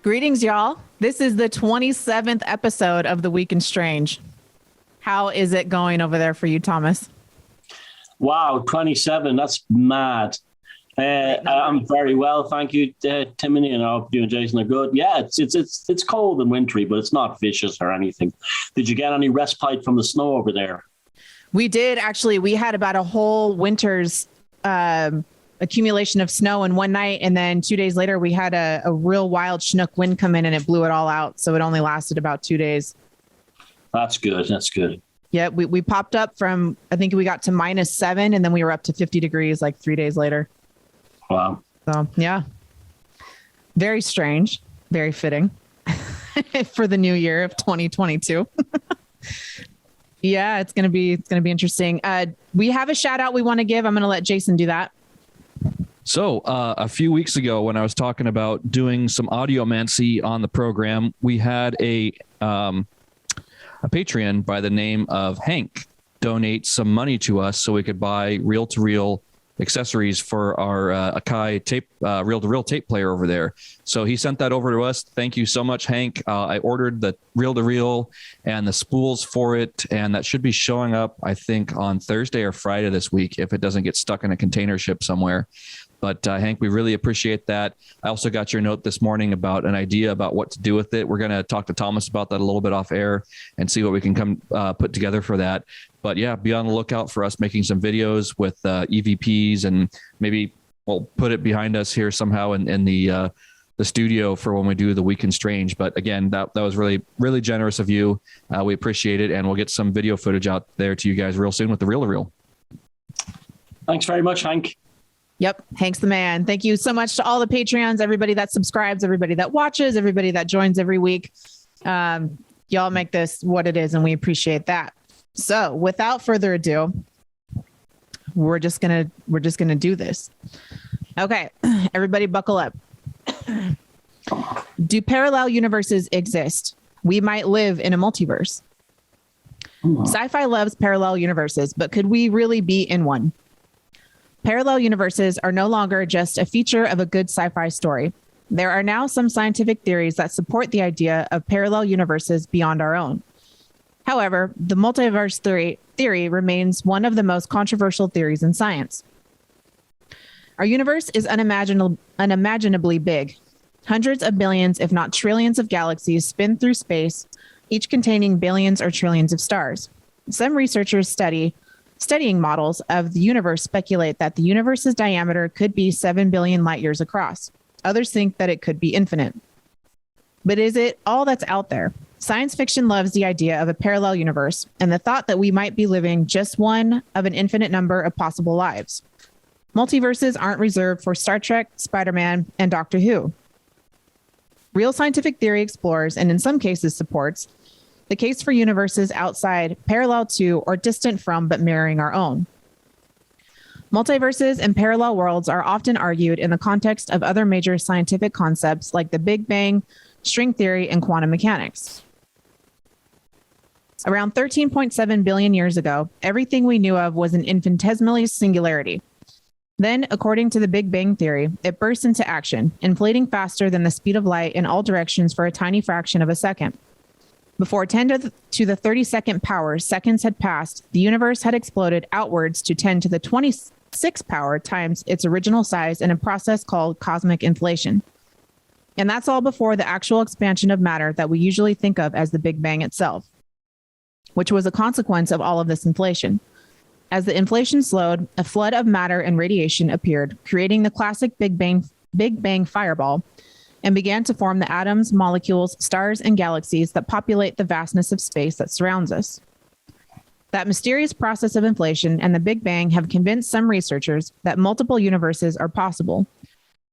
Greetings, y'all. This is the 27th episode of The Week in Strange. How is it going over there for you, Thomas? Wow, 27. That's mad. I'm very well, thank you, Timony, and I hope you and Jason are good. Yeah, it's cold and wintry, but it's not vicious or anything. Did you get any respite from the snow over there? We did, actually. We had about a whole winter's accumulation of snow in one night, and then 2 days later, we had a real wild Chinook wind come in, and it blew it all out, so it only lasted about 2 days. That's good. That's good. Yeah, we popped up from, I think we got to -7, and then we were up to 50 degrees like 3 days later. Wow. So, yeah. Very strange. Very fitting for the new year of 2022. Yeah, it's going to be interesting. We have a shout out we want to give. I'm going to let Jason do that. So a few weeks ago, when I was talking about doing some audiomancy on the program, we had a Patreon by the name of Hank donate some money to us so we could buy reel-to-reel accessories for our Akai tape, reel-to-reel tape player over there. So he sent that over to us. Thank you so much, Hank. I ordered the reel-to-reel and the spools for it, and that should be showing up, I think, on Thursday or Friday this week if it doesn't get stuck in a container ship somewhere. But Hank, we really appreciate that. I also got your note this morning about an idea about what to do with it. We're going to talk to Thomas about that a little bit off air and see what we can come put together for that. But yeah, be on the lookout for us making some videos with EVPs, and maybe we'll put it behind us here somehow in the studio for when we do the Week in Strange. But again, that was really, really generous of you. We appreciate it. And we'll get some video footage out there to you guys real soon with the reel-to-reel. Thanks very much, Hank. Yep. Hank's the man. Thank you so much to all the Patreons, everybody that subscribes, everybody that watches, everybody that joins every week. Y'all make this what it is, and we appreciate that. So without further ado, we're just gonna do this. Okay, everybody buckle up. Do parallel universes exist? We might live in a multiverse. Sci-fi loves parallel universes, but could we really be in one? Parallel universes are no longer just a feature of a good sci-fi story. There are now some scientific theories that support the idea of parallel universes beyond our own. However, the multiverse theory remains one of the most controversial theories in science. Our universe is unimaginably big. Hundreds of billions, if not trillions of galaxies spin through space, each containing billions or trillions of stars. Some researchers studying models of the universe speculate that the universe's diameter could be 7 billion light years across. Others think that it could be infinite. But is it all that's out there? Science fiction loves the idea of a parallel universe and the thought that we might be living just one of an infinite number of possible lives. Multiverses aren't reserved for Star Trek, Spider-Man, and Doctor Who. Real scientific theory explores, and in some cases supports, the case for universes outside, parallel to, or distant from, but mirroring our own. Multiverses and parallel worlds are often argued in the context of other major scientific concepts like the Big Bang, string theory, and quantum mechanics. Around 13.7 billion years ago, everything we knew of was an infinitesimally singularity. Then, according to the Big Bang theory, it burst into action, inflating faster than the speed of light in all directions for a tiny fraction of a second. Before 10 to the 32nd power seconds had passed, the universe had exploded outwards to 10 to the 26th power times its original size in a process called cosmic inflation. And that's all before the actual expansion of matter that we usually think of as the Big Bang itself, which was a consequence of all of this inflation. As the inflation slowed, a flood of matter and radiation appeared, creating the classic Big Bang fireball, and began to form the atoms, molecules, stars, and galaxies that populate the vastness of space that surrounds us. That mysterious process of inflation and the Big Bang have convinced some researchers that multiple universes are possible,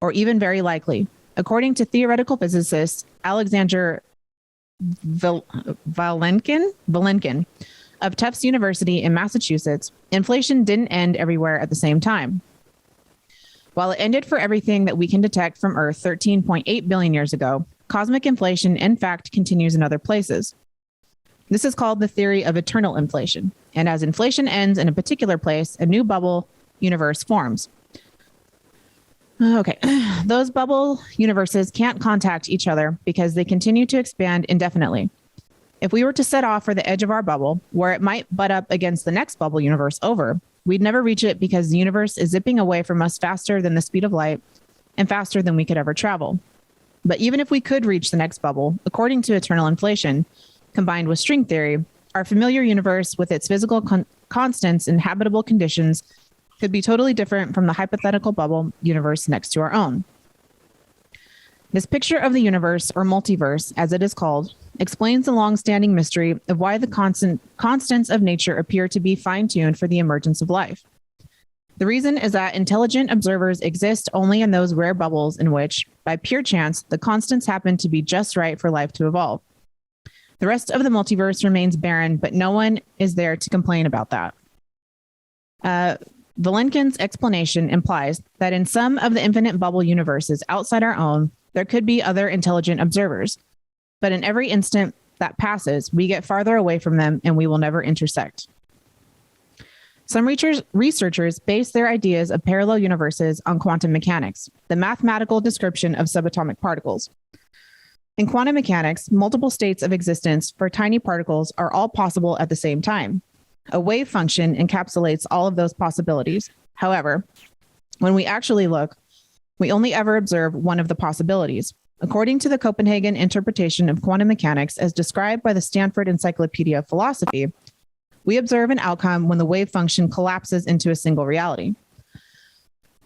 or even very likely. According to theoretical physicist Alexander Vilenkin of Tufts University in Massachusetts, inflation didn't end everywhere at the same time. While it ended for everything that we can detect from Earth 13.8 billion years ago, cosmic inflation, in fact, continues in other places. This is called the theory of eternal inflation. And as inflation ends in a particular place, a new bubble universe forms. Okay. Those bubble universes can't contact each other because they continue to expand indefinitely. If we were to set off for the edge of our bubble, where it might butt up against the next bubble universe over, we'd never reach it because the universe is zipping away from us faster than the speed of light and faster than we could ever travel. But even if we could reach the next bubble, according to eternal inflation, combined with string theory, our familiar universe with its physical constants and habitable conditions could be totally different from the hypothetical bubble universe next to our own. This picture of the universe, or multiverse, as it is called, explains the long-standing mystery of why the constants of nature appear to be fine-tuned for the emergence of life. The reason is that intelligent observers exist only in those rare bubbles in which, by pure chance, the constants happen to be just right for life to evolve. The rest of the multiverse remains barren, but no one is there to complain about that. Valenkin's explanation implies that in some of the infinite bubble universes outside our own, there could be other intelligent observers. But in every instant that passes, we get farther away from them and we will never intersect. Some researchers base their ideas of parallel universes on quantum mechanics, the mathematical description of subatomic particles. In quantum mechanics, multiple states of existence for tiny particles are all possible at the same time. A wave function encapsulates all of those possibilities. However, when we actually look, we only ever observe one of the possibilities. According to the Copenhagen interpretation of quantum mechanics as described by the Stanford Encyclopedia of Philosophy, we observe an outcome when the wave function collapses into a single reality.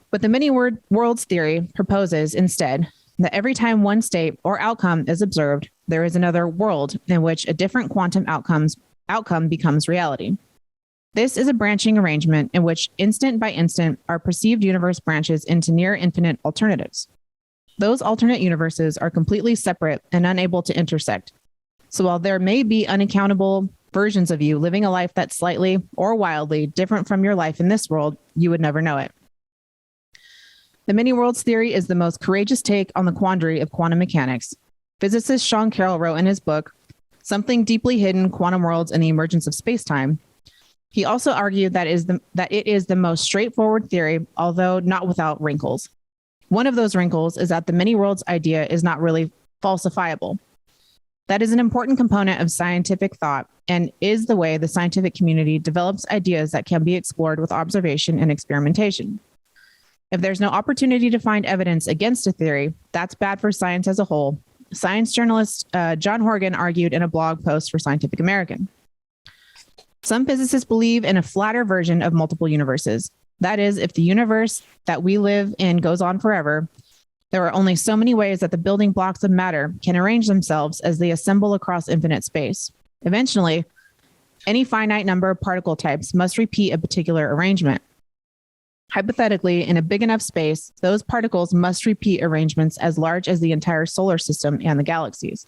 But the many worlds theory proposes instead that every time one state or outcome is observed, there is another world in which a different quantum outcome becomes reality. This is a branching arrangement in which instant by instant our perceived universe branches into near infinite alternatives. Those alternate universes are completely separate and unable to intersect. So while there may be unaccountable versions of you living a life that's slightly or wildly different from your life in this world, you would never know it. The many worlds theory is the most courageous take on the quandary of quantum mechanics. Physicist Sean Carroll wrote in his book, Something Deeply Hidden: Quantum Worlds and the Emergence of Spacetime. He also argued that it is the most straightforward theory, although not without wrinkles. One of those wrinkles is that the many worlds idea is not really falsifiable. That is an important component of scientific thought and is the way the scientific community develops ideas that can be explored with observation and experimentation. If there's no opportunity to find evidence against a theory, that's bad for science as a whole. Science journalist John Horgan argued in a blog post for Scientific American. Some physicists believe in a flatter version of multiple universes. That is, if the universe that we live in goes on forever, there are only so many ways that the building blocks of matter can arrange themselves as they assemble across infinite space. Eventually, any finite number of particle types must repeat a particular arrangement. Hypothetically, in a big enough space, those particles must repeat arrangements as large as the entire solar system and the galaxies.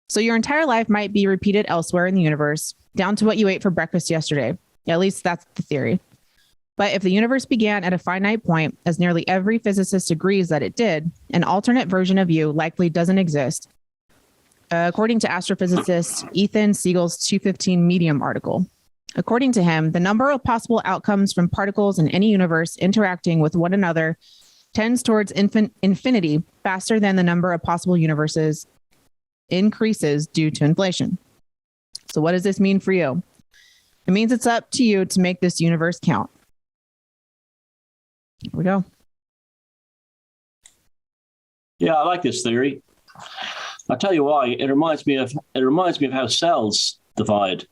So your entire life might be repeated elsewhere in the universe, down to what you ate for breakfast yesterday. At least that's the theory. But if the universe began at a finite point, as nearly every physicist agrees that it did, an alternate version of you likely doesn't exist, according to astrophysicist Ethan Siegel's 215 Medium article. According to him, the number of possible outcomes from particles in any universe interacting with one another tends towards infinity faster than the number of possible universes increases due to inflation. So what does this mean for you? It means it's up to you to make this universe count. Here we go. Yeah, I like this theory. I'll tell you why. It reminds me of how cells divide.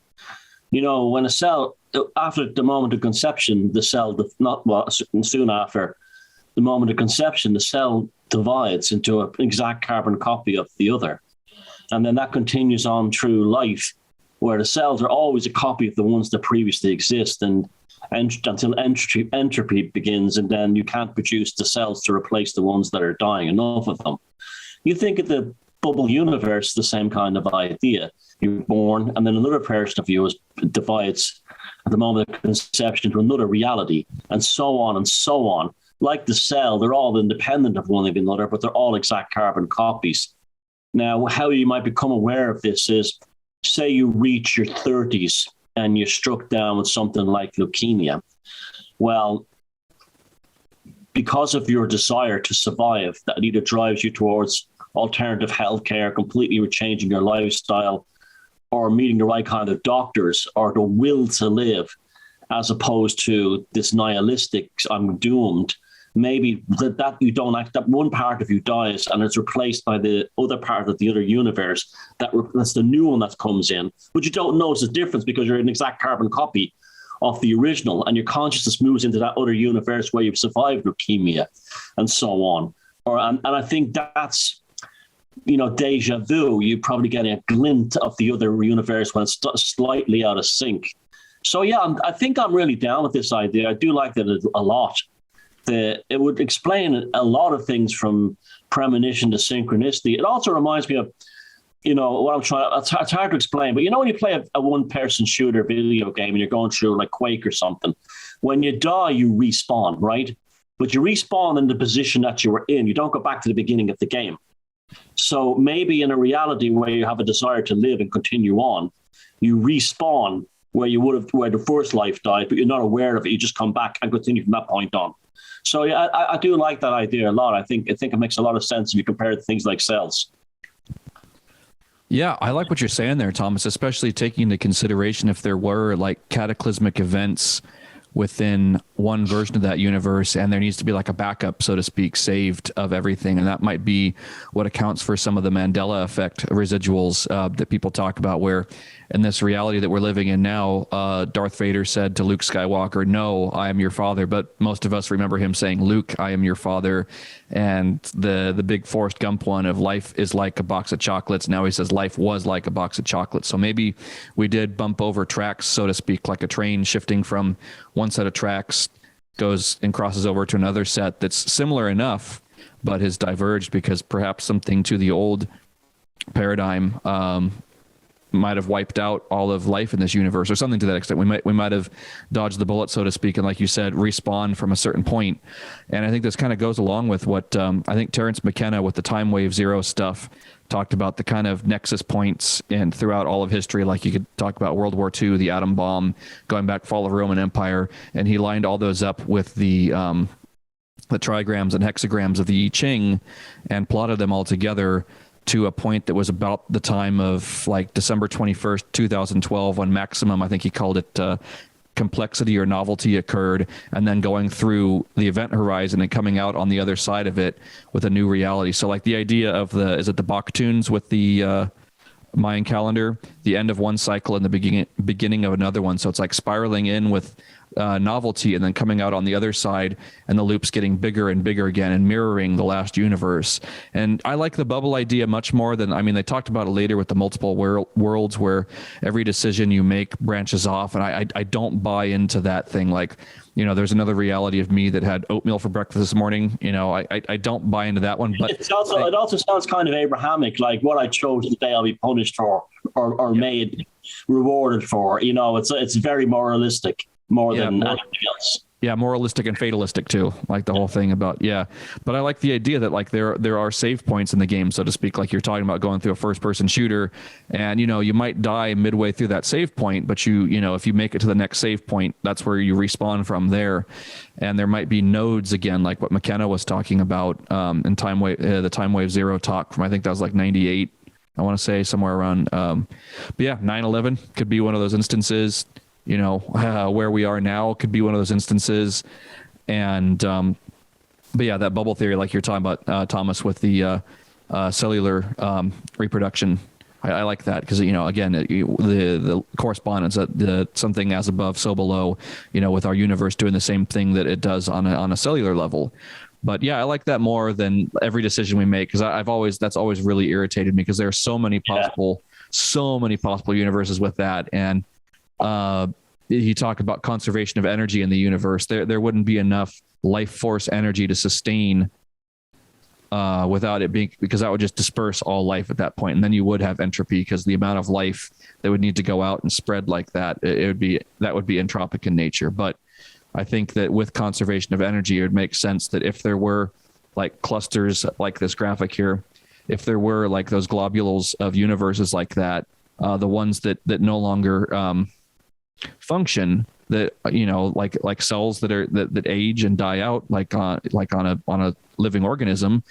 You know, when a cell, after the moment of conception, soon after the moment of conception, the cell divides into an exact carbon copy of the other. And then that continues on through life, where the cells are always a copy of the ones that previously exist, and until entropy begins, and then you can't produce the cells to replace the ones that are dying, enough of them. You think of the bubble universe, the same kind of idea. You're born, and then another version of you divides at the moment of conception into another reality, and so on and so on. Like the cell, they're all independent of one another, but they're all exact carbon copies. Now, how you might become aware of this is, say you reach your 30s and you're struck down with something like leukemia. Well, because of your desire to survive, that either drives you towards alternative healthcare, completely changing your lifestyle, or meeting the right kind of doctors, or the will to live, as opposed to this nihilistic, I'm doomed. Maybe that you don't act, that one part of you dies and it's replaced by the other part of the other universe. That's the new one that comes in, but you don't notice the difference because you're an exact carbon copy of the original, and your consciousness moves into that other universe where you've survived leukemia and so on. And I think that's, deja vu. You probably get a glint of the other universe when it's slightly out of sync. So yeah, I think I'm really down with this idea. I do like that a lot. It would explain a lot of things from premonition to synchronicity. It also reminds me of, what I'm trying. It's hard to explain, but when you play a one-person shooter video game and you're going through like Quake or something, when you die, you respawn, right? But you respawn in the position that you were in. You don't go back to the beginning of the game. So maybe in a reality where you have a desire to live and continue on, you respawn where the first life died, but you're not aware of it. You just come back and continue from that point on. So yeah, I do like that idea a lot. I think it makes a lot of sense if you compare it to things like cells. Yeah, I like what you're saying there, Thomas, especially taking into consideration if there were like cataclysmic events within one version of that universe, and there needs to be like a backup, so to speak, saved of everything. And that might be what accounts for some of the Mandela effect residuals that people talk about, where in this reality that we're living in now, Darth Vader said to Luke Skywalker, "No, I am your father." But most of us remember him saying, "Luke, I am your father." And the big Forrest Gump one of life is like a box of chocolates. Now he says life was like a box of chocolates. So maybe we did bump over tracks, so to speak, like a train shifting from one set of tracks goes and crosses over to another set that's similar enough, but has diverged because perhaps something to the old paradigm might have wiped out all of life in this universe, or something to that extent. We might have dodged the bullet, so to speak, and like you said, respawn from a certain point. And I think this kind of goes along with what I think Terence McKenna with the Time Wave Zero stuff talked about, the kind of nexus points and throughout all of history. Like you could talk about World War II, the atom bomb, going back fall of Roman Empire, and he lined all those up with the trigrams and hexagrams of the I Ching and plotted them all together to a point that was about the time of like December 21st, 2012, when maximum, I think he called it complexity or novelty occurred, and then going through the event horizon and coming out on the other side of it with a new reality. So like the idea of is it the Baktuns with the Mayan calendar, the end of one cycle and the beginning of another one. So it's like spiraling in with novelty and then coming out on the other side, and the loop's getting bigger and bigger again and mirroring the last universe. And I like the bubble idea much more than, they talked about it later with the multiple worlds where every decision you make branches off. And I don't buy into that thing. Like, there's another reality of me that had oatmeal for breakfast this morning. I don't buy into that one. But it also sounds kind of Abrahamic, like what I chose today I'll be punished for or made rewarded for. It's very moralistic. More than anything else. Yeah, moralistic and fatalistic too, like the whole thing about, But I like the idea that like there are save points in the game, so to speak, like you're talking about going through a first-person shooter, and you might die midway through that save point, but if you make it to the next save point, that's where you respawn from there. And there might be nodes again, like what McKenna was talking about in the Time Wave Zero talk from, I think that was like 98, I want to say, somewhere around. But yeah, 9/11 could be one of those instances. Where we are now could be one of those instances. And, but yeah, that bubble theory, like you're talking about, Thomas, with the cellular reproduction, I like that because, again, the correspondence, the something as above, so below, with our universe doing the same thing that it does on a cellular level. But yeah, I like that more than every decision we make, because that's always really irritated me, because there are so many possible universes with that. And you talk about conservation of energy in the universe. There wouldn't be enough life force energy to sustain without it being, because that would just disperse all life at that point. And then you would have entropy, because the amount of life that would need to go out and spread like that, would be entropic in nature. But I think that with conservation of energy, it would make sense that if there were like clusters like this graphic here, if there were like those globules of universes like that, the ones that no longer function, that, like cells that age and die out, like on a living organism.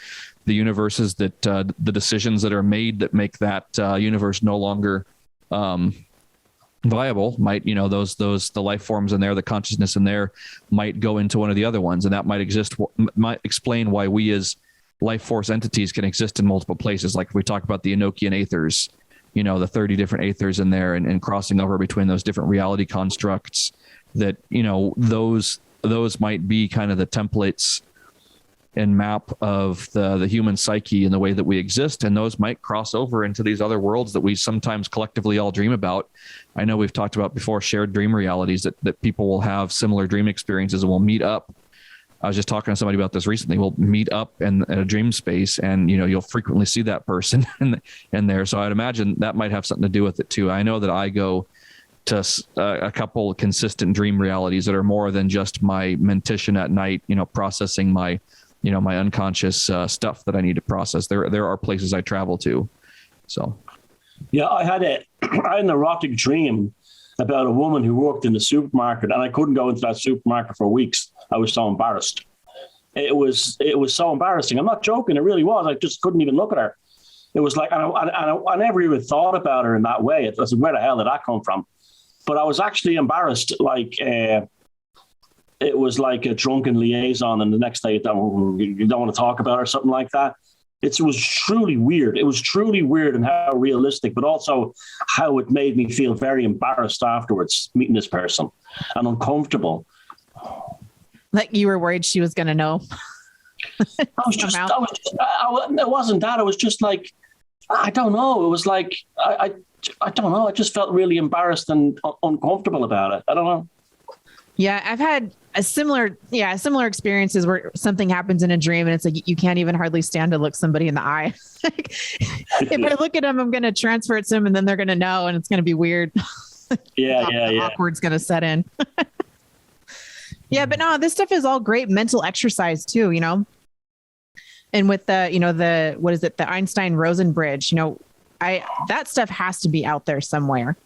The universes that the decisions that are made that make that universe no longer viable might, the life forms in there, the consciousness in there might go into one of the other ones, and that might explain why we as life force entities can exist in multiple places. Like we talk about the Enochian aethers, the 30 different aethers in there, and crossing over between those different reality constructs, that those might be kind of the templates and map of the human psyche and the way that we exist, and those might cross over into these other worlds that we sometimes collectively all dream about. I know we've talked about before shared dream realities, that people will have similar dream experiences and will meet up. I was just talking to somebody about this recently. We'll meet up in a dream space, and you'll frequently see that person in there. So I'd imagine that might have something to do with it too. I know that I go to a couple consistent dream realities that are more than just my mentition at night, processing my my unconscious stuff that I need to process. There are places I travel to. So, yeah, I had an erotic dream about a woman who worked in the supermarket, and I couldn't go into that supermarket for weeks. I was so embarrassed. It was so embarrassing. I'm not joking. It really was. I just couldn't even look at her. It was like, I never even thought about her in that way. I said, where the hell did that come from? But I was actually embarrassed. Like, it was like a drunken liaison, and the next day you don't want to talk about her or something like that. It was truly weird. It was truly weird, and how realistic, but also how it made me feel very embarrassed afterwards, meeting this person, and uncomfortable. Like you were worried she was going to know. It wasn't that. It was just like, I don't know. It was like, I don't know. I just felt really embarrassed and uncomfortable about it. I don't know. Yeah, I've had similar experiences where something happens in a dream and it's like you can't even hardly stand to look somebody in the eye. Like, if I look at them, I'm going to transfer it to them, and then they're going to know, and it's going to be weird. Yeah. Awkward's going to set in. Yeah, but no, this stuff is all great mental exercise too, And with the what is it, the Einstein-Rosen bridge, that stuff has to be out there somewhere.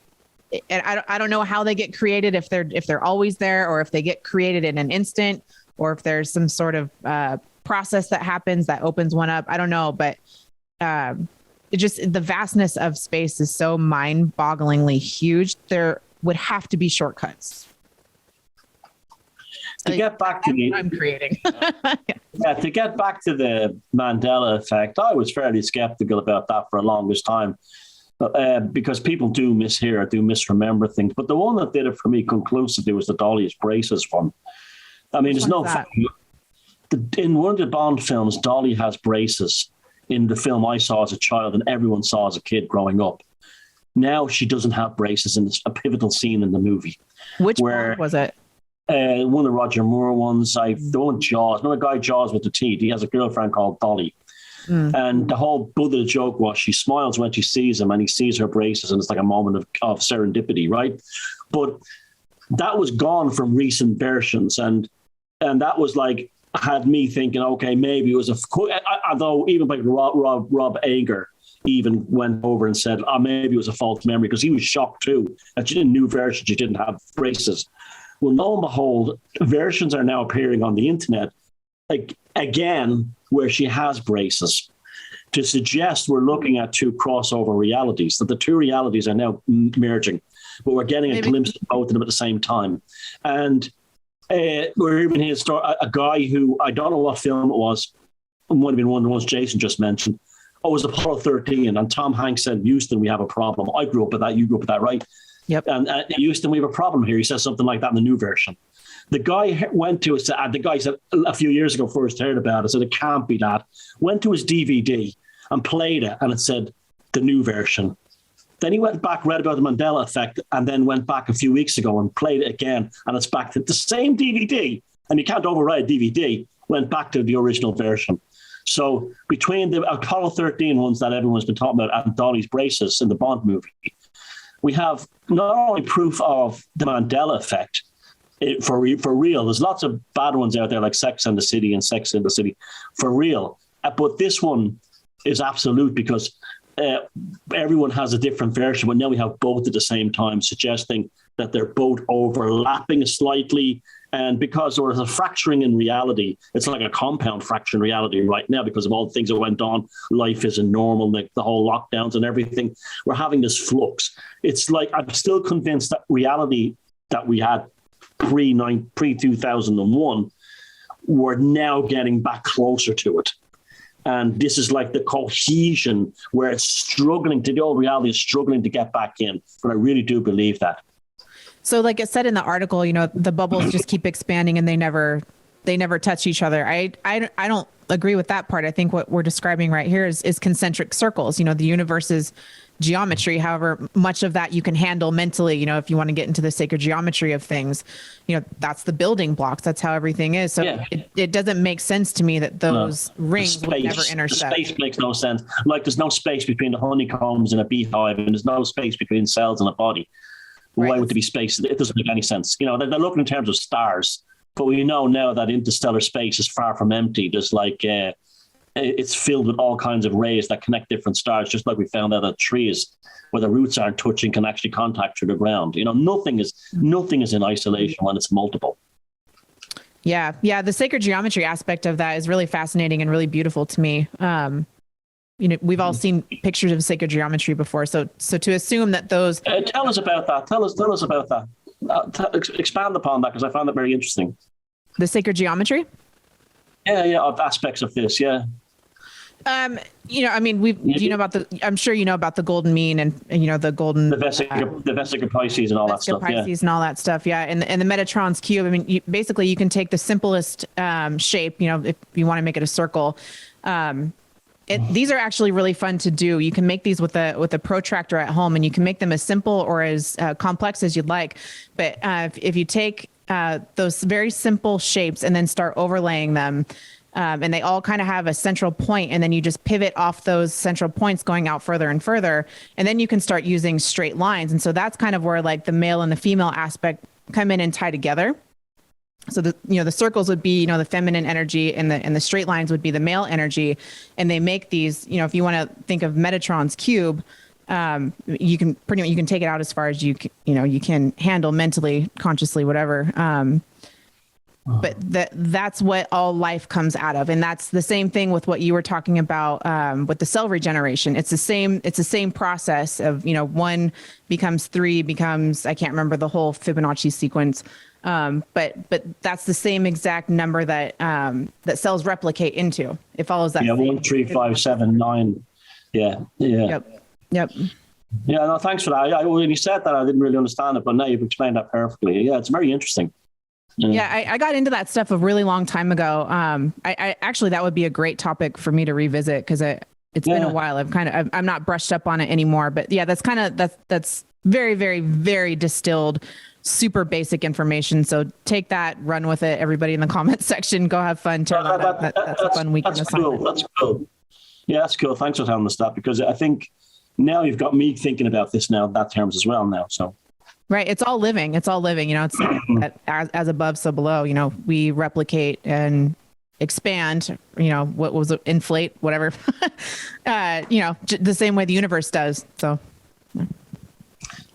And I don't know how they get created, if they're always there, or if they get created in an instant, or if there's some sort of process that happens that opens one up. I don't know, but the vastness of space is so mind-bogglingly huge. There would have to be shortcuts. To get back to I'm creating. To get back to the Mandela effect, I was fairly skeptical about that for the longest time. Because people do mishear, do misremember things. But the one that did it for me conclusively was the Dolly's braces one. I mean, there's no fact. In one of the Bond films, Dolly has braces in the film I saw as a child and everyone saw as a kid growing up. Now she doesn't have braces, and it's a pivotal scene in the movie. Which one was it? One of the Roger Moore ones. The one Jaws. Another guy, Jaws with the teeth. He has a girlfriend called Dolly. And the whole butt of the joke was she smiles when she sees him, and he sees her braces, and it's like a moment of serendipity, right? But that was gone from recent versions, and that was like, had me thinking, okay, maybe it was although even like Rob Ager even went over and said, maybe it was a false memory, because he was shocked too that in new versions she didn't have braces. Well, lo and behold, versions are now appearing on the internet, like, again, where she has braces, to suggest we're looking at two crossover realities, that the two realities are now merging, but we're getting a glimpse of both of them at the same time. And we're even hearing a guy who, I don't know what film it was, it might have been one of the ones Jason just mentioned. It was Apollo 13, and Tom Hanks said, Houston, we have a problem. I grew up with that, you grew up with that, right? Yep. And Houston, we have a problem here. He says something like that in the new version. The guy went to the guy said a few years ago, first heard about it, said it can't be that. Went to his DVD and played it, and it said the new version. Then he went back, read about the Mandela effect, and then went back a few weeks ago and played it again, and it's back to the same DVD. And you can't override a DVD. Went back to the original version. So between the Apollo 13 ones that everyone's been talking about and Dolly's braces in the Bond movie, we have not only proof of the Mandela effect for real. There's lots of bad ones out there like Sex and the City and Sex in the City for real. But this one is absolute, because everyone has a different version, but now we have both at the same time, suggesting that they're both overlapping slightly. And because there was a fracturing in reality, it's like a compound fracture in reality right now because of all the things that went on. Life isn't normal, like the whole lockdowns and everything. We're having this flux. It's like I'm still convinced that reality that we had pre-2001, we're now getting back closer to it. And this is like the cohesion where it's struggling to, the old reality is struggling to get back in. But I really do believe that. So like it said in the article, the bubbles just keep expanding and they never touch each other. I don't agree with that part. I think what we're describing right here is concentric circles. The universe's geometry, however much of that you can handle mentally, if you want to get into the sacred geometry of things, that's the building blocks. That's how everything is. So it doesn't make sense to me that those rings would never intersect. The space makes no sense. Like there's no space between the honeycombs in a beehive and there's no space between cells in a body. Right. Why would there be space? It doesn't make any sense. They're looking in terms of stars, but we know now that interstellar space is far from empty. There's it's filled with all kinds of rays that connect different stars, just like we found out that trees, where the roots aren't touching, can actually contact through the ground. Nothing is in isolation when it's multiple. Yeah. The sacred geometry aspect of that is really fascinating and really beautiful to me. We've all seen pictures of sacred geometry before. So to assume that those... tell us about that. Tell us about that. Expand upon that, because I found that very interesting. The sacred geometry? Yeah, of aspects of this, yeah. I'm sure you know about the golden mean and the golden... The Vesica Pisces and all that stuff, Pisces and all that stuff, yeah. And the Metatron's cube, you can take the simplest shape, if you want to make it a circle. These are actually really fun to do. You can make these with a protractor at home, and you can make them as simple or as complex as you'd like. But if you take those very simple shapes and then start overlaying them, and they all kind of have a central point, and then you just pivot off those central points going out further and further, and then you can start using straight lines. And so that's kind of where like the male and the female aspect come in and tie together. So the circles would be, the feminine energy, and the straight lines would be the male energy. And they make these, if you want to think of Metatron's cube, you can take it out as far as you can handle mentally, consciously, whatever. But that's what all life comes out of. And that's the same thing with what you were talking about with the cell regeneration. It's the same process of, 1 becomes 3 becomes, I can't remember the whole Fibonacci sequence. But that's the same exact number that cells replicate into. It follows that. Yeah, 1, 3, 5, 7, 9. Yeah. Yep. Yeah, no, thanks for that. When you said that, I didn't really understand it, but now you've explained that perfectly. Yeah, it's very interesting. Yeah, I got into that stuff a really long time ago. I actually, that would be a great topic for me to revisit, because it's been a while. I'm not brushed up on it anymore. But yeah, that's very, very, very distilled, super basic information. So take that, run with it. Everybody in the comments section, go have fun. That's a fun weekend assignment. Cool. That's cool. Yeah, that's cool. Thanks for telling us that, because I think now you've got me thinking about this now in that terms as well now. So. Right. It's all living. It's as above, so below. We replicate and expand, what was it? Inflate, whatever, the same way the universe does. So. Yeah.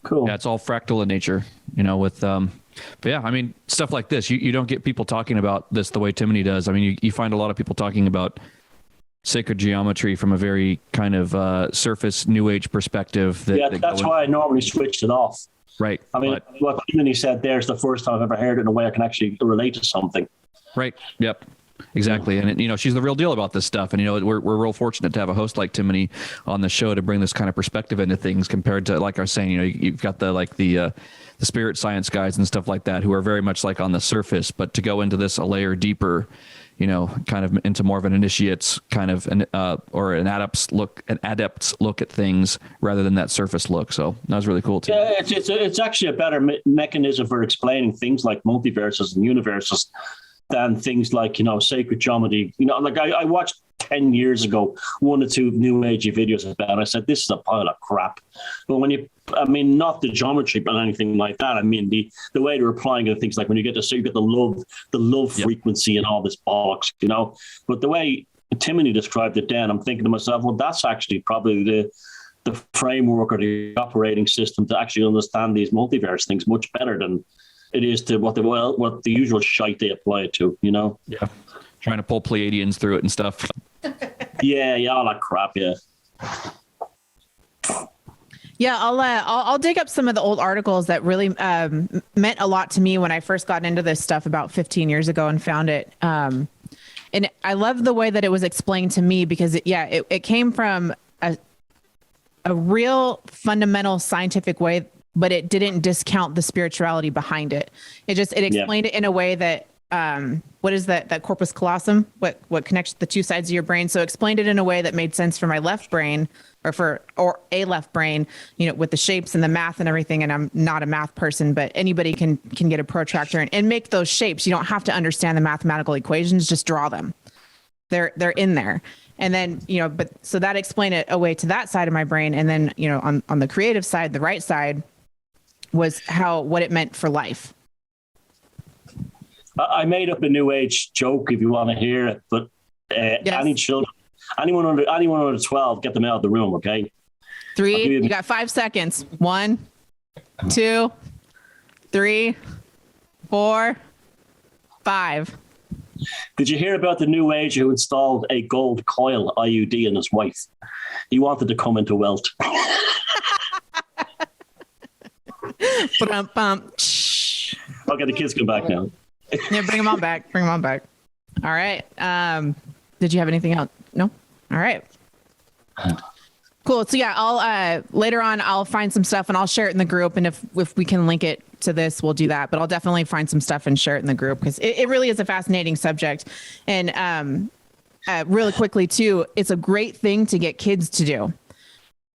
Cool. Yeah, it's all fractal in nature, with, but yeah, stuff like this, you don't get people talking about this the way Timony does. You find a lot of people talking about sacred geometry from a very kind of surface new age perspective. That's why I normally switched it off. Right. What Timony said there is the first time I've ever heard it in a way I can actually relate to something. Right. Yep. Exactly. And, she's the real deal about this stuff. And, we're real fortunate to have a host like Timony on the show to bring this kind of perspective into things, compared to, like I was saying, you've got the spirit science guys and stuff like that, who are very much like on the surface, but to go into this a layer deeper, kind of into more of an initiate's kind of or an adept's look at things rather than that surface look. So that was really cool too. Yeah, it's actually a better mechanism for explaining things like multiverses and universes than things like, sacred geometry. I watched 10 years ago 1 or 2 new agey videos about it, and I said, this is a pile of crap. But when not the geometry, but anything like that. The way they're applying it, things like when you get the love frequency and all this bollocks, But the way Timony described it then, I'm thinking to myself, well, that's actually probably the framework or the operating system to actually understand these multiverse things much better than it is to what the usual shite they apply it to, you know? Yeah. Trying to pull Pleiadians through it and stuff. Yeah, all that crap, yeah. Yeah, I'll dig up some of the old articles that really meant a lot to me when I first got into this stuff about 15 years ago and found it. And I love the way that it was explained to me because it came from a real fundamental scientific way, but it didn't discount the spirituality behind it. It explained it in a way that what is that corpus callosum? What connects the two sides of your brain? So explained it in a way that made sense for my left brain or a left brain, you know, with the shapes and the math and everything. And I'm not a math person, but anybody can get a protractor and make those shapes. You don't have to understand the mathematical equations, just draw them. They're in there. And then, you know, but so that explained it away to that side of my brain. And then, you know, on the creative side, the right side was what it meant for life. I made up a new age joke if you want to hear it, but Yes. any children, anyone under 12, get them out of the room, okay? 3, you got 5 seconds. 1, 2, 3, 4, 5. Did you hear about the new age who installed a gold coil IUD in his wife? He wanted to come into wealth. Ba-dum-bum. Okay, the kids come back now. Yeah, bring them on back. All right. Did you have anything else? No? All right. Cool. So yeah, I'll later on I'll find some stuff and I'll share it in the group. And if we can link it to this, we'll do that. But I'll definitely find some stuff and share it in the group because it really is a fascinating subject. And really quickly too, it's a great thing to get kids to do.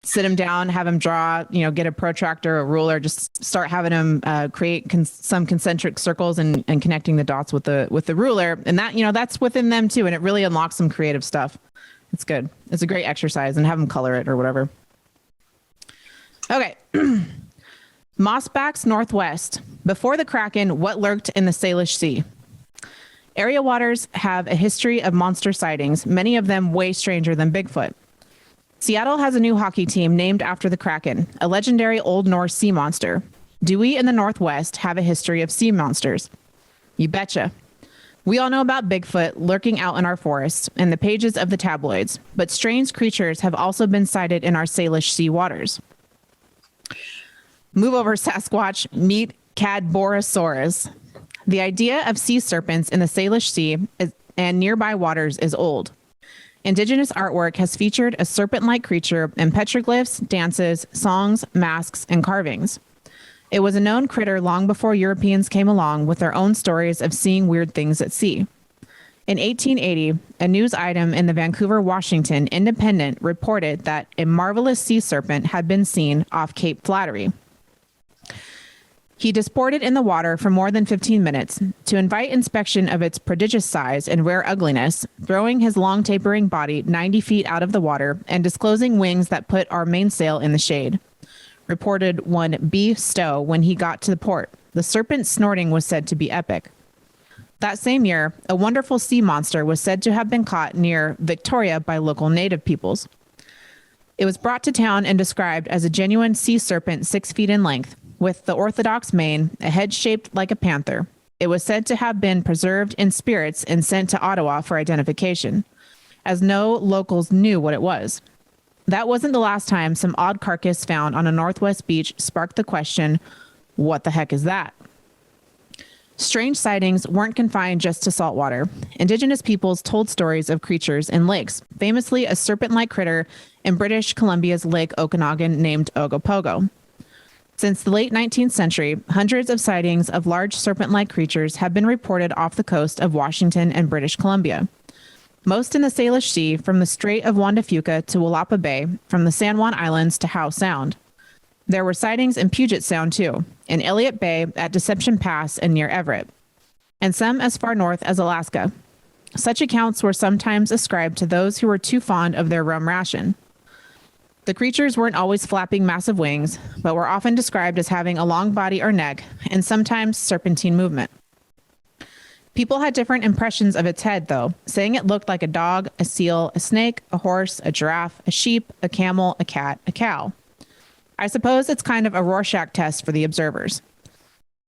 Sit them down, have them draw, you know, get a protractor, a ruler, just start having them create some concentric circles and connecting the dots with the ruler. And that, you know, that's within them too. And it really unlocks some creative stuff. It's good. It's a great exercise and have them color it or whatever. Okay. Mossbacks Northwest. Before the Kraken, what lurked in the Salish Sea? Area waters have a history of monster sightings, many of them way stranger than Bigfoot. Seattle has a new hockey team named after the Kraken, a legendary Old Norse sea monster. Do we in the Northwest have a history of sea monsters? You betcha. We all know about Bigfoot lurking out in our forests and the pages of the tabloids, but strange creatures have also been sighted in our Salish Sea waters. Move over, Sasquatch. Meet Cadborosaurus. The idea of sea serpents in the Salish Sea and nearby waters is old. Indigenous artwork has featured a serpent-like creature in petroglyphs, dances, songs, masks, and carvings. It was a known critter long before Europeans came along with their own stories of seeing weird things at sea. In 1880, a news item in the Vancouver, Washington Independent reported that a marvelous sea serpent had been seen off Cape Flattery. He disported in the water for more than 15 minutes to invite inspection of its prodigious size and rare ugliness, throwing his long tapering body 90 feet out of the water and disclosing wings that put our mainsail in the shade. Reported one B. Stowe when he got to the port. The serpent's snorting was said to be epic. That same year, a wonderful sea monster was said to have been caught near Victoria by local native peoples. It was brought to town and described as a genuine sea serpent 6 feet in length, with the orthodox mane, a head shaped like a panther. It was said to have been preserved in spirits and sent to Ottawa for identification, as no locals knew what it was. That wasn't the last time some odd carcass found on a Northwest beach sparked the question, what the heck is that? Strange sightings weren't confined just to saltwater. Indigenous peoples told stories of creatures in lakes, famously a serpent-like critter in British Columbia's Lake Okanagan named Ogopogo. Since the late 19th century, hundreds of sightings of large serpent-like creatures have been reported off the coast of Washington and British Columbia. Most in the Salish Sea, from the Strait of Juan de Fuca to Willapa Bay, from the San Juan Islands to Howe Sound. There were sightings in Puget Sound, too, in Elliott Bay, at Deception Pass, and near Everett, and some as far north as Alaska. Such accounts were sometimes ascribed to those who were too fond of their rum ration. The creatures weren't always flapping massive wings, but were often described as having a long body or neck, and sometimes serpentine movement. People had different impressions of its head, though, saying it looked like a dog, a seal, a snake, a horse, a giraffe, a sheep, a camel, a cat, a cow. I suppose it's kind of a Rorschach test for the observers.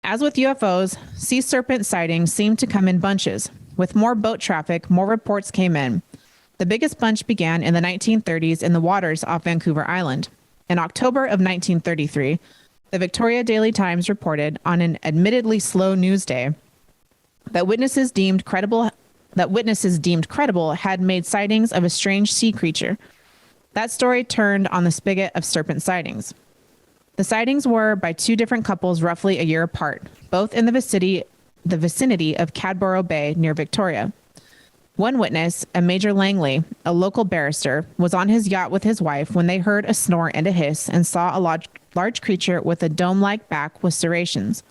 As with UFOs, sea serpent sightings seemed to come in bunches. With more boat traffic, more reports came in. The biggest bunch began in the 1930s in the waters off Vancouver Island. In October of 1933, the Victoria Daily Times reported on an admittedly slow news day that witnesses deemed credible had made sightings of a strange sea creature. That story turned on the spigot of serpent sightings. The sightings were by two different couples roughly a year apart, both in the vicinity of Cadborough Bay near Victoria. One witness, a Major Langley, a local barrister, was on his yacht with his wife when they heard a snore and a hiss and saw a large creature with a dome-like back with serrations.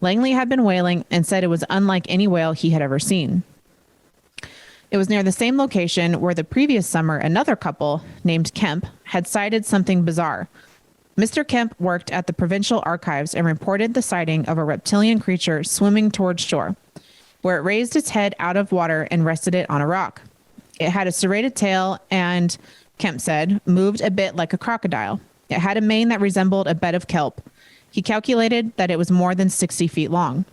Langley had been whaling and said it was unlike any whale he had ever seen. It was near the same location where the previous summer another couple, named Kemp, had sighted something bizarre. Mr. Kemp worked at the provincial archives and reported the sighting of a reptilian creature swimming towards shore, where it raised its head out of water and rested it on a rock. It had a serrated tail and, Kemp said, moved a bit like a crocodile. It had a mane that resembled a bed of kelp. He calculated that it was more than 60 feet long.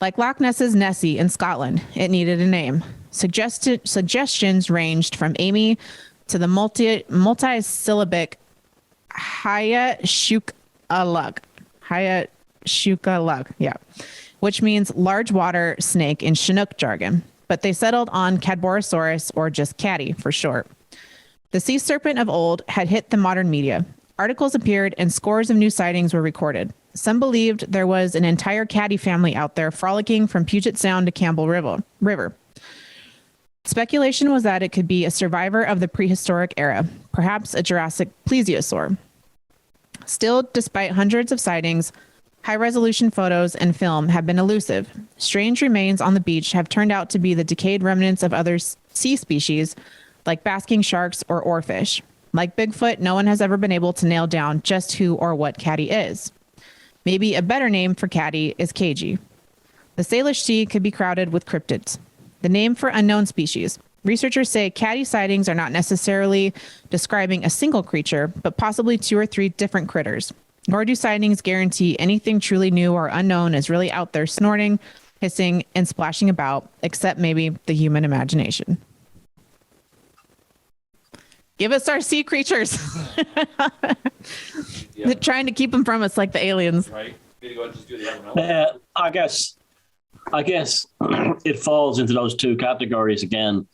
Like Loch Ness's Nessie in Scotland, it needed a name. Suggestions ranged from Amy to the multi-syllabic Hayashukalug, which means large water snake in Chinook jargon, but they settled on Cadborosaurus, or just Caddy for short. The sea serpent of old had hit the modern media. Articles appeared and scores of new sightings were recorded. Some believed there was an entire caddy family out there frolicking from Puget Sound to Campbell River. Speculation was that it could be a survivor of the prehistoric era, perhaps a Jurassic plesiosaur. Still, despite hundreds of sightings, high-resolution photos and film have been elusive. Strange remains on the beach have turned out to be the decayed remnants of other sea species, like basking sharks or oarfish. Like Bigfoot, no one has ever been able to nail down just who or what caddy is. Maybe a better name for caddy is cagey. The Salish Sea could be crowded with cryptids, the name for unknown species. Researchers say caddy sightings are not necessarily describing a single creature, but possibly two or three different critters. Nor do sightings guarantee anything truly new or unknown is really out there snorting, hissing, and splashing about, except maybe the human imagination. Give us our sea creatures. Yeah. They're trying to keep them from us like the aliens. Right? Go and just do the I guess it falls into those two categories again.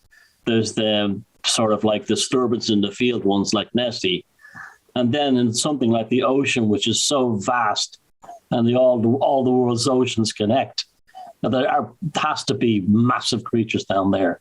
There's the sort of like disturbance in the field ones like Nessie, and then in something like the ocean, which is so vast, and all the world's oceans connect. Now, there has to be massive creatures down there.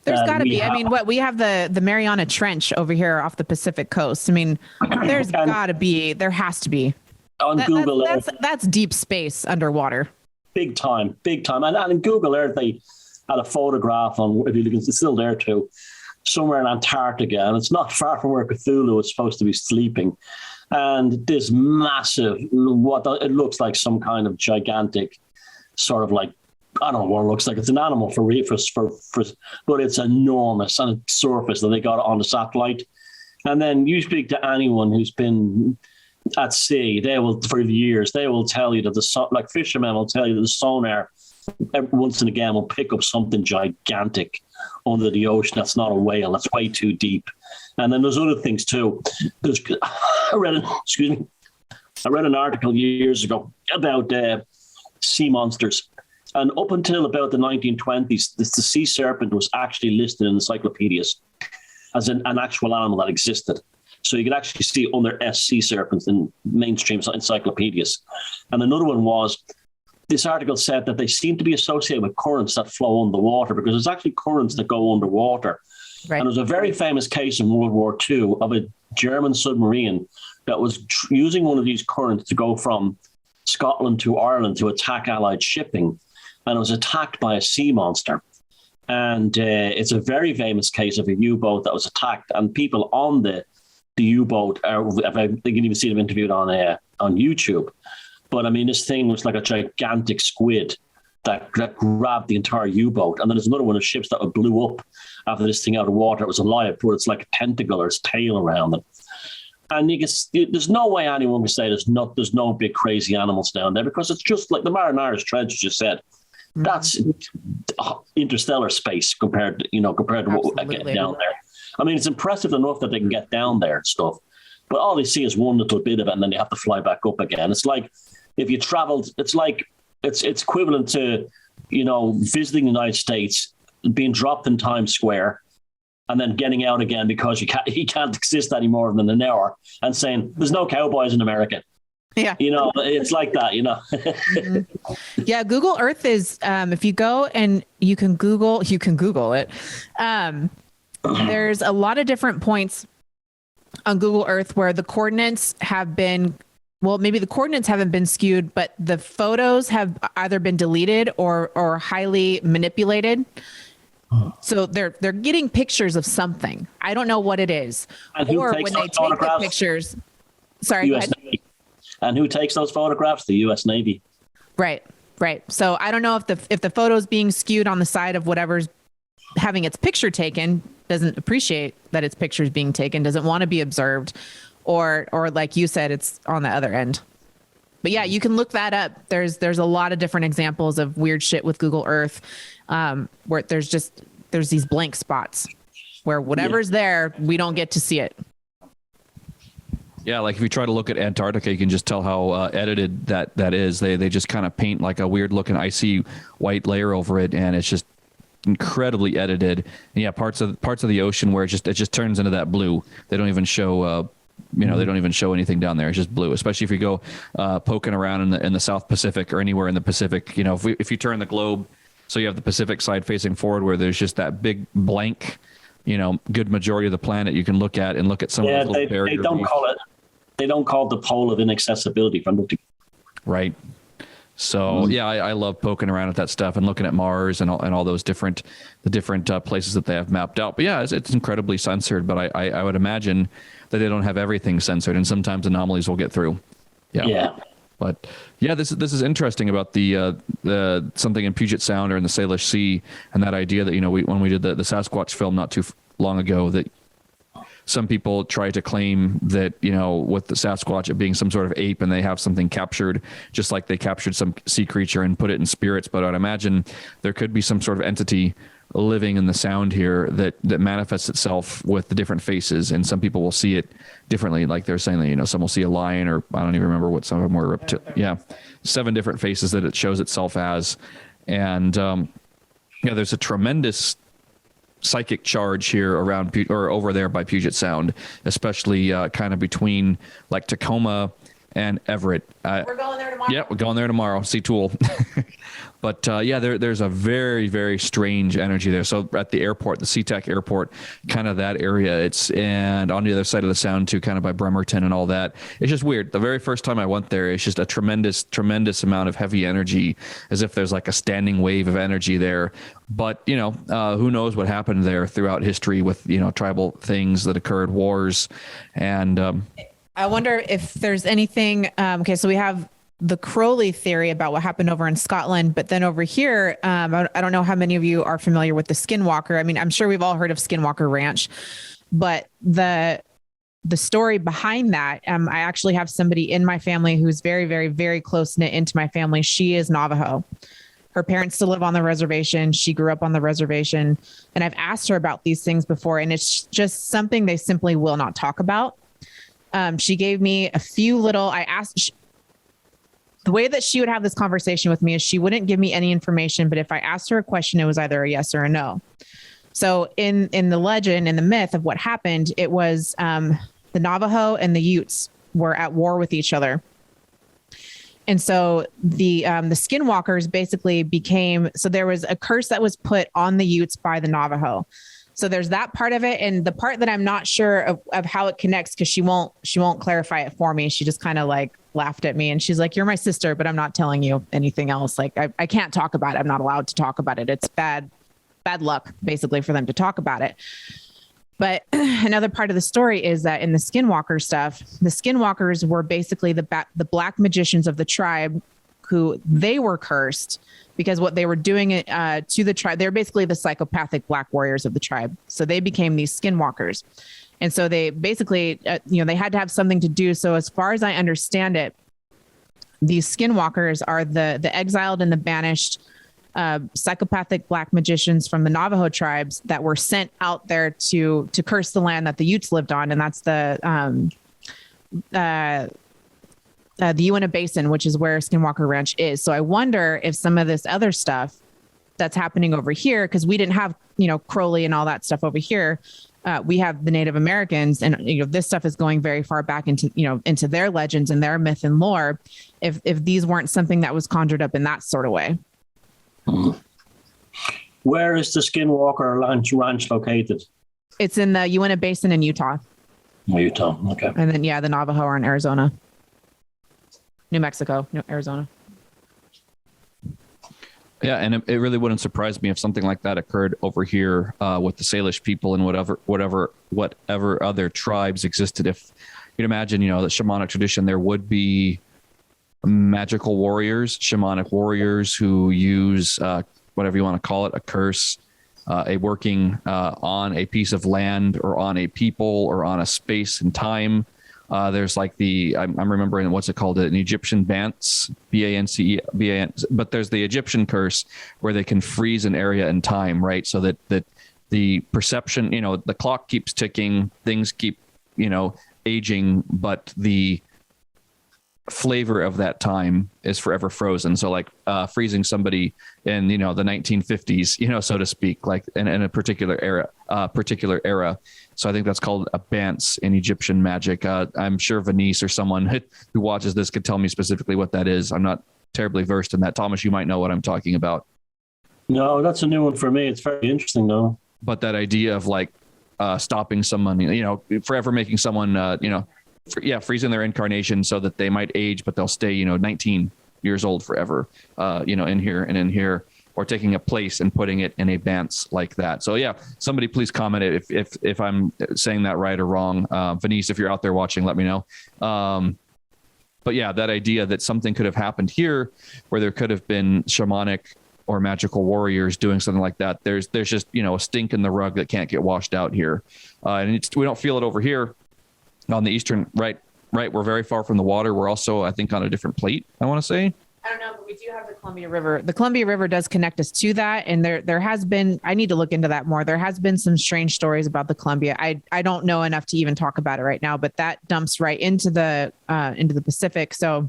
There's got to be. I mean, we have the Mariana Trench over here off the Pacific coast. I mean, there's got to be. There has to be. On Google Earth, that's deep space underwater. Big time. And in Google Earth, they had a photograph on, if you look, it's still there too, somewhere in Antarctica, and it's not far from where Cthulhu is supposed to be sleeping. And this massive, what it looks like some kind of gigantic, sort of like, I don't know what it looks like. It's an animal but it's enormous, and it's surface that they got on the satellite. And then you speak to anyone who's been at sea, they will tell you that like fishermen will tell you that the sonar every once and again will pick up something gigantic under the ocean. That's not a whale. That's way too deep. And then there's other things too. I read an article years ago about sea monsters. And up until about the 1920s, the sea serpent was actually listed in encyclopedias as an actual animal that existed. So you could actually see under sea serpents in mainstream encyclopedias. And another one was, this article said that they seem to be associated with currents that flow underwater, because there's actually currents that go underwater. Right. And there's a very famous case in World War II of a German submarine that was using one of these currents to go from Scotland to Ireland to attack Allied shipping. And it was attacked by a sea monster. And it's a very famous case of a U-boat that was attacked. And people on the U-boat, they can even see them interviewed on YouTube. But I mean, this thing was like a gigantic squid that grabbed the entire U-boat. And then there's another one of ships that blew up after this thing out of water. It was alive, but it's like a tentacle or its tail around it. And there's no way anyone can say there's no big crazy animals down there, because it's just like the Marianas Trench just said. That's interstellar space compared to what we get down there. I mean, it's impressive enough that they can get down there and stuff, but all they see is one little bit of it, and then they have to fly back up again. It's like if you traveled, it's equivalent to, visiting the United States, being dropped in Times Square, and then getting out again because he can't exist any more than an hour, and saying there's no cowboys in America. Yeah. It's like that, Mm-hmm. Yeah. Google Earth is, if you go and you can Google it. There's a lot of different points on Google Earth where the coordinates have been, maybe the coordinates haven't been skewed, but the photos have either been deleted or highly manipulated. So they're getting pictures of something. I don't know what it is. Or when they take the pictures. Sorry, US Navy. And who takes those photographs? The U.S. Navy. Right. So I don't know if the photo's being skewed on the side of whatever's having its picture taken, doesn't appreciate that its picture is being taken, doesn't want to be observed, or like you said, it's on the other end. But yeah, you can look that up. There's a lot of different examples of weird shit with Google Earth, where there's these blank spots where whatever's there, we don't get to see it. Yeah, like if you try to look at Antarctica, you can just tell how edited that is. They just kind of paint like a weird looking icy white layer over it, and it's just incredibly edited. And yeah, parts of the ocean where it just turns into that blue. They don't even show they don't even show anything down there. It's just blue. Especially if you go poking around in the South Pacific or anywhere in the Pacific. If you turn the globe, so you have the Pacific side facing forward, where there's just that big blank. Good majority of the planet you can look at some of those little barrier reefs. They don't call it the pole of inaccessibility from the right. So yeah, I love poking around at that stuff and looking at Mars and all those different places that they have mapped out. But yeah, it's incredibly censored. But I would imagine that they don't have everything censored, and sometimes anomalies will get through. Yeah. But yeah, this is interesting about the something in Puget Sound or in the Salish Sea, and that idea that when we did the Sasquatch film not too long ago, that some people try to claim that, with the Sasquatch, it being some sort of ape, and they have something captured, just like they captured some sea creature and put it in spirits. But I'd imagine there could be some sort of entity living in the sound here that manifests itself with the different faces, and some people will see it differently. Like they're saying that, some will see a lion, or I don't even remember what some of them were. 7 different faces that it shows itself as. And there's a tremendous psychic charge here around or over there by Puget Sound, especially kind of between like Tacoma and Everett. We're going there tomorrow. Yeah, we're going there tomorrow. See Tool. But there's a very, very strange energy there. So at the airport, the SeaTac airport, kind of that area, and on the other side of the sound too, kind of by Bremerton and all that. It's just weird. The very first time I went there, it's just a tremendous, tremendous amount of heavy energy, as if there's like a standing wave of energy there. But, who knows what happened there throughout history with, tribal things that occurred, wars. And I wonder if there's anything. Okay, so we have the Crowley theory about what happened over in Scotland, but then over here, I don't know how many of you are familiar with the Skinwalker. I mean, I'm sure we've all heard of Skinwalker Ranch, but the story behind that, I actually have somebody in my family who's very, very, very close knit into my family. She is Navajo. Her parents still live on the reservation. She grew up on the reservation, and I've asked her about these things before, and it's just something they simply will not talk about. She gave me a few little, the way that she would have this conversation with me is she wouldn't give me any information, but if I asked her a question, it was either a yes or a no. So in the legend, in the myth of what happened, it was the Navajo and the Utes were at war with each other. And so the Skinwalkers basically so there was a curse that was put on the Utes by the Navajo. So there's that part of it. And the part that I'm not sure of how it connects, because she won't clarify it for me. She just kind of like laughed at me and she's like, "You're my sister, but I'm not telling you anything else. Like I can't talk about it. I'm not allowed to talk about it. It's bad luck basically for them to talk about it." But another part of the story is that in the Skinwalker stuff, the Skinwalkers were basically the black magicians of the tribe who they were cursed because what they were doing to the tribe, they're basically the psychopathic black warriors of the tribe. So they became these skinwalkers. And so they basically, they had to have something to do. So as far as I understand it, these skinwalkers are the exiled and the banished psychopathic black magicians from the Navajo tribes that were sent out there to curse the land that the Utes lived on. And that's the Uinta Basin, which is where Skinwalker Ranch is. So I wonder if some of this other stuff that's happening over here, because we didn't have, Crowley and all that stuff over here. We have the Native Americans, and this stuff is going very far back into their legends and their myth and lore. If these weren't something that was conjured up in that sort of way. Where is the Skinwalker Ranch located? It's in the Uinta Basin in Utah. Utah, okay. And then the Navajo are in Arizona, New Mexico, Arizona. Yeah, and it really wouldn't surprise me if something like that occurred over here with the Salish people and whatever other tribes existed. If you'd imagine, the shamanic tradition, there would be magical warriors, shamanic warriors who use whatever you want to call it, a curse, a working on a piece of land or on a people or on a space and time. There's like I'm remembering what's it called, an Egyptian Bance, B-A-N-C-E, but there's the Egyptian curse where they can freeze an area in time, right? So that the perception, the clock keeps ticking, things keep, aging, but the flavor of that time is forever frozen. So like freezing somebody in the 1950s, so to speak, like in a particular era. So I think that's called a bance in Egyptian magic. I'm sure Venice or someone who watches this could tell me specifically what that is. I'm not terribly versed in that. Thomas, you might know what I'm talking about. No, that's a new one for me. It's very interesting though. But that idea of like stopping someone, forever making someone freezing their incarnation so that they might age, but they'll stay, 19 years old forever, in here, or taking a place and putting it in a bance like that. So yeah, somebody please comment if I'm saying that right or wrong. Venice, if you're out there watching, let me know. But yeah, that idea that something could have happened here where there could have been shamanic or magical warriors doing something like that. There's just, a stink in the rug that can't get washed out here. And we don't feel it over here. On the eastern, right, we're very far from the water. We're also, I think, on a different plate, I want to say. I don't know, but we do have the Columbia River. The Columbia River does connect us to that. And there has been, I need to look into that more. There has been some strange stories about the Columbia. I don't know enough to even talk about it right now, but that dumps right into the Pacific. So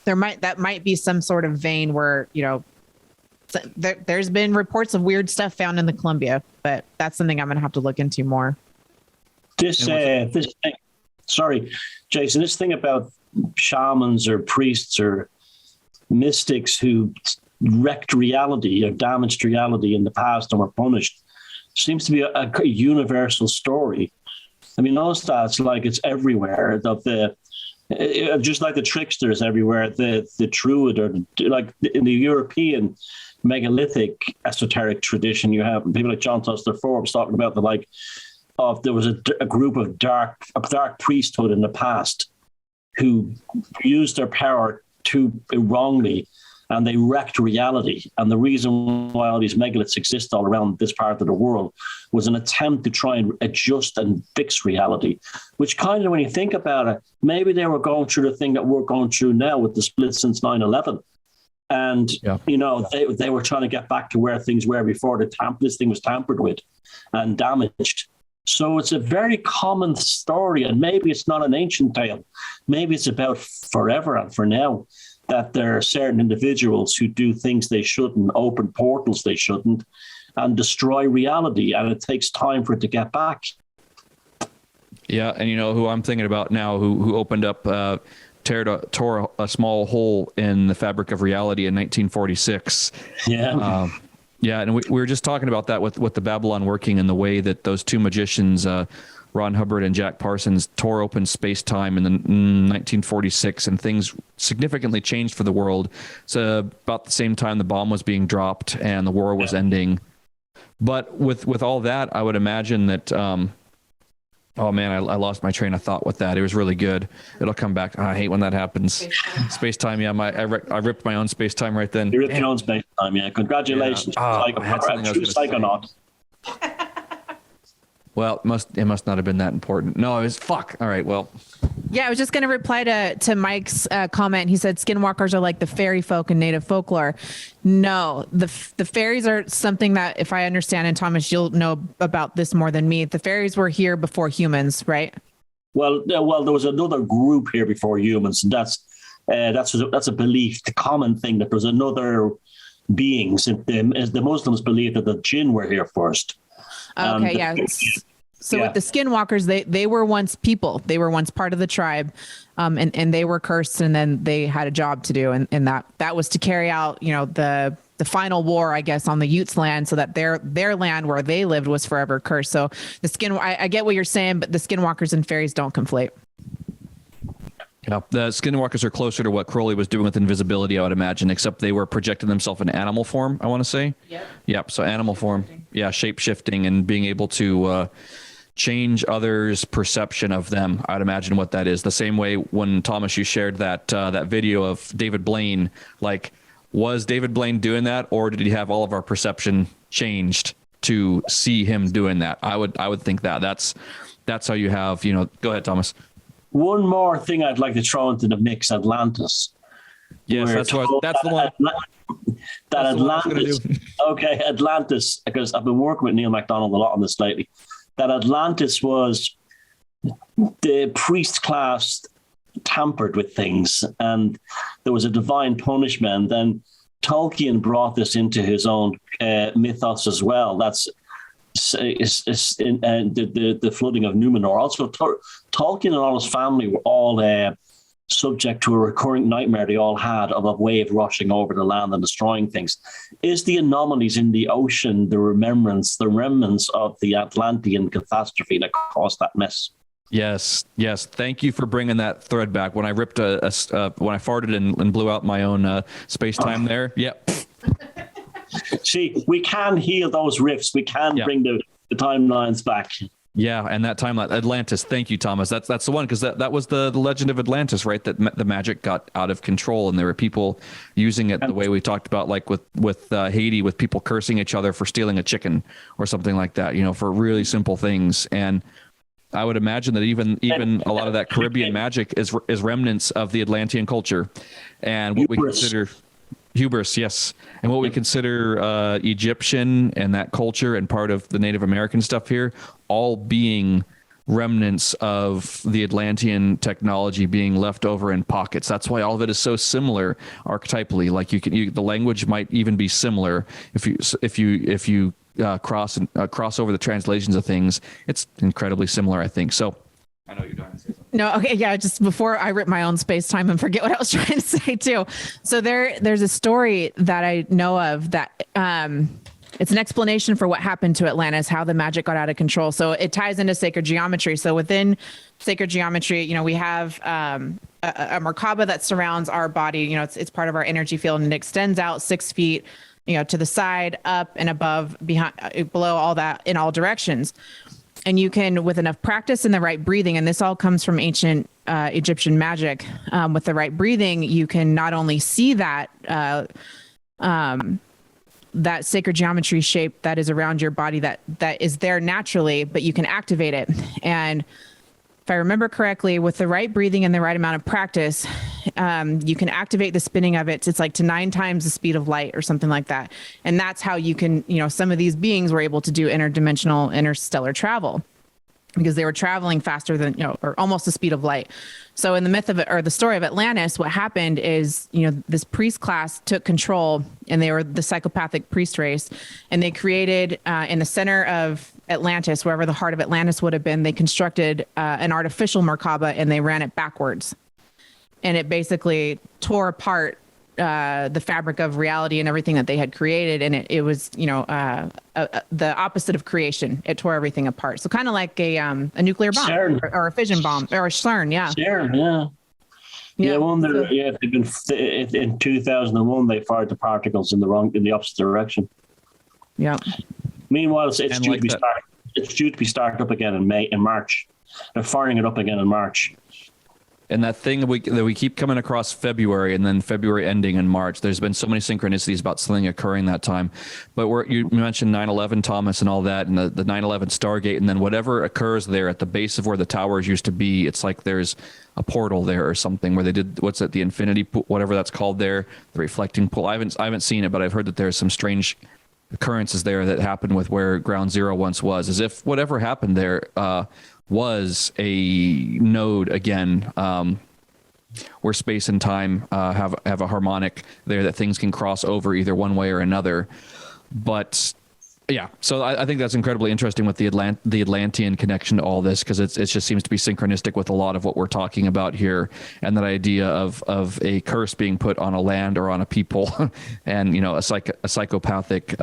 that might be some sort of vein where, there's been reports of weird stuff found in the Columbia, but that's something I'm going to have to look into more. Sorry, Jason, this thing about shamans or priests or mystics who wrecked reality or damaged reality in the past and were punished seems to be a universal story. I mean, notice that it's everywhere. Just like the tricksters everywhere, the Druid, or like in the European megalithic esoteric tradition, you have people like John Tuster Forbes talking about there was a group of dark priesthood in the past who used their power too wrongly, and they wrecked reality. And the reason why all these megaliths exist all around this part of the world was an attempt to try and adjust and fix reality, which kind of, when you think about it, maybe they were going through the thing that we're going through now with the split since 9/11. And, they were trying to get back to where things were before this thing was tampered with and damaged. So it's a very common story, and maybe it's not an ancient tale. Maybe it's about forever and for now, that there are certain individuals who do things they shouldn't, open portals they shouldn't, and destroy reality, and it takes time for it to get back. Yeah, and who I'm thinking about now, who opened up, tore a small hole in the fabric of reality in 1946. Yeah. Yeah, and we were just talking about that with the Babylon working, and the way that those two magicians, Ron Hubbard and Jack Parsons, tore open space-time in 1946, and things significantly changed for the world. So about the same time the bomb was being dropped and the war was ending. But with all that, I would imagine that Oh man, I lost my train of thought with that. It was really good. It'll come back. I hate when that happens. Space time, yeah. I ripped my own space time right then. You ripped your own space time, yeah. Congratulations, Yeah. I had something I was gonna psychonaut. Well, it must not have been that important. No, it was fuck. All right, well. Yeah, I was just going to reply to Mike's comment. He said skinwalkers are like the fairy folk in native folklore. No, the fairies are something that, if I understand, and Thomas, you'll know about this more than me. The fairies were here before humans, right? Well, there was another group here before humans, and that's a belief, the common thing that there's another beings. The Muslims believe that the jinn were here first. Okay, yeah. So with the skinwalkers, they were once people. They were once part of the tribe, and they were cursed, and then they had a job to do, and that was to carry out, the final war, I guess, on the Utes' land, so that their land where they lived was forever cursed. So I get what you're saying, but the skinwalkers and fairies don't conflate. Yeah, the skinwalkers are closer to what Crowley was doing with invisibility, I would imagine, except they were projecting themselves in animal form, I want to say. Yep. So animal form. Yeah, shape-shifting and being able to change others' perception of them. I'd imagine what that is. The same way when, Thomas, you shared that video of David Blaine, like, was David Blaine doing that, or did he have all of our perception changed to see him doing that? I would think that's how you have, go ahead, Thomas. One more thing I'd like to throw into the mix: Atlantis. Yes, that's the one. Atlantis. Okay, Atlantis. Because I've been working with Neil MacDonald a lot on this lately. That Atlantis was the priest class tampered with things, and there was a divine punishment. And Tolkien brought this into his own mythos as well. That's in the flooding of Numenor. Also, Tolkien and all his family were all subject to a recurring nightmare they all had of a wave rushing over the land and destroying things. Is the anomalies in the ocean the remnants of the Atlantean catastrophe that caused that mess? Yes. Thank you for bringing that thread back. When I ripped when I farted and blew out my own space time there. Yep. See, we can heal those rifts. We can bring the timelines back. Yeah, and that timeline, Atlantis. Thank you, Thomas. That's the one, because that was the legend of Atlantis, right? That the magic got out of control, and there were people using it the way we talked about, like with Haiti, with people cursing each other for stealing a chicken or something like that. For really simple things. And I would imagine that even a lot of that Caribbean magic is remnants of the Atlantean culture, and what we consider. Hubris, yes. And what we consider Egyptian and that culture and part of the Native American stuff here, all being remnants of the Atlantean technology being left over in pockets. That's why all of it is so similar archetypally. Like the language might even be similar if you cross over the translations of things. It's incredibly similar, I think. So I know you're dying to say something. No, okay, yeah. Just before I rip my own space time and forget what I was trying to say too. So there's a story that I know of that it's an explanation for what happened to Atlantis, how the magic got out of control. So it ties into sacred geometry. So within sacred geometry, we have a Merkaba that surrounds our body. It's part of our energy field, and it extends out 6 feet, to the side, up and above, behind, below, all that in all directions. And you can, with enough practice and the right breathing, and this all comes from ancient Egyptian magic, with the right breathing, you can not only see that sacred geometry shape that is around your body that is there naturally, but you can activate it. And if I remember correctly, with the right breathing and the right amount of practice, you can activate the spinning of it. It's like to 9 times the speed of light or something like that. And that's how you can, some of these beings were able to do interstellar travel, because they were traveling faster than, or almost the speed of light. So in the myth of it, or the story of Atlantis, what happened is, this priest class took control, and they were the psychopathic priest race, and they created in the center of Atlantis, wherever the heart of Atlantis would have been, they constructed an artificial Merkaba, and they ran it backwards. And it basically tore apart the fabric of reality and everything that they had created. And it was, the opposite of creation. It tore everything apart. So kind of like a nuclear bomb or a fission bomb or a CERN. Yeah. CERN, yeah. Yeah, I wonder if they've been in 2001 they fired the particles in the opposite direction. Yeah. Meanwhile, it's due to be starting. it's due to be started up again in March. They're firing it up again in March. And that thing that we keep coming across February and then February ending in March, there's been so many synchronicities about something occurring that time. But you mentioned 9/11, Thomas, and all that, and the 9/11 Stargate, and then whatever occurs there at the base of where the towers used to be, it's like there's a portal there or something where they did, what's it, the infinity pool, whatever that's called there, the reflecting pool. I haven't seen it, but I've heard that there's some strange occurrences there that happened with where Ground Zero once was, as if whatever happened there was a node again, where space and time have a harmonic there that things can cross over either one way or another. But yeah, so I think that's incredibly interesting with the Atlantean connection to all this, because it just seems to be synchronistic with a lot of what we're talking about here, and that idea of a curse being put on a land or on a people, and a psychopathic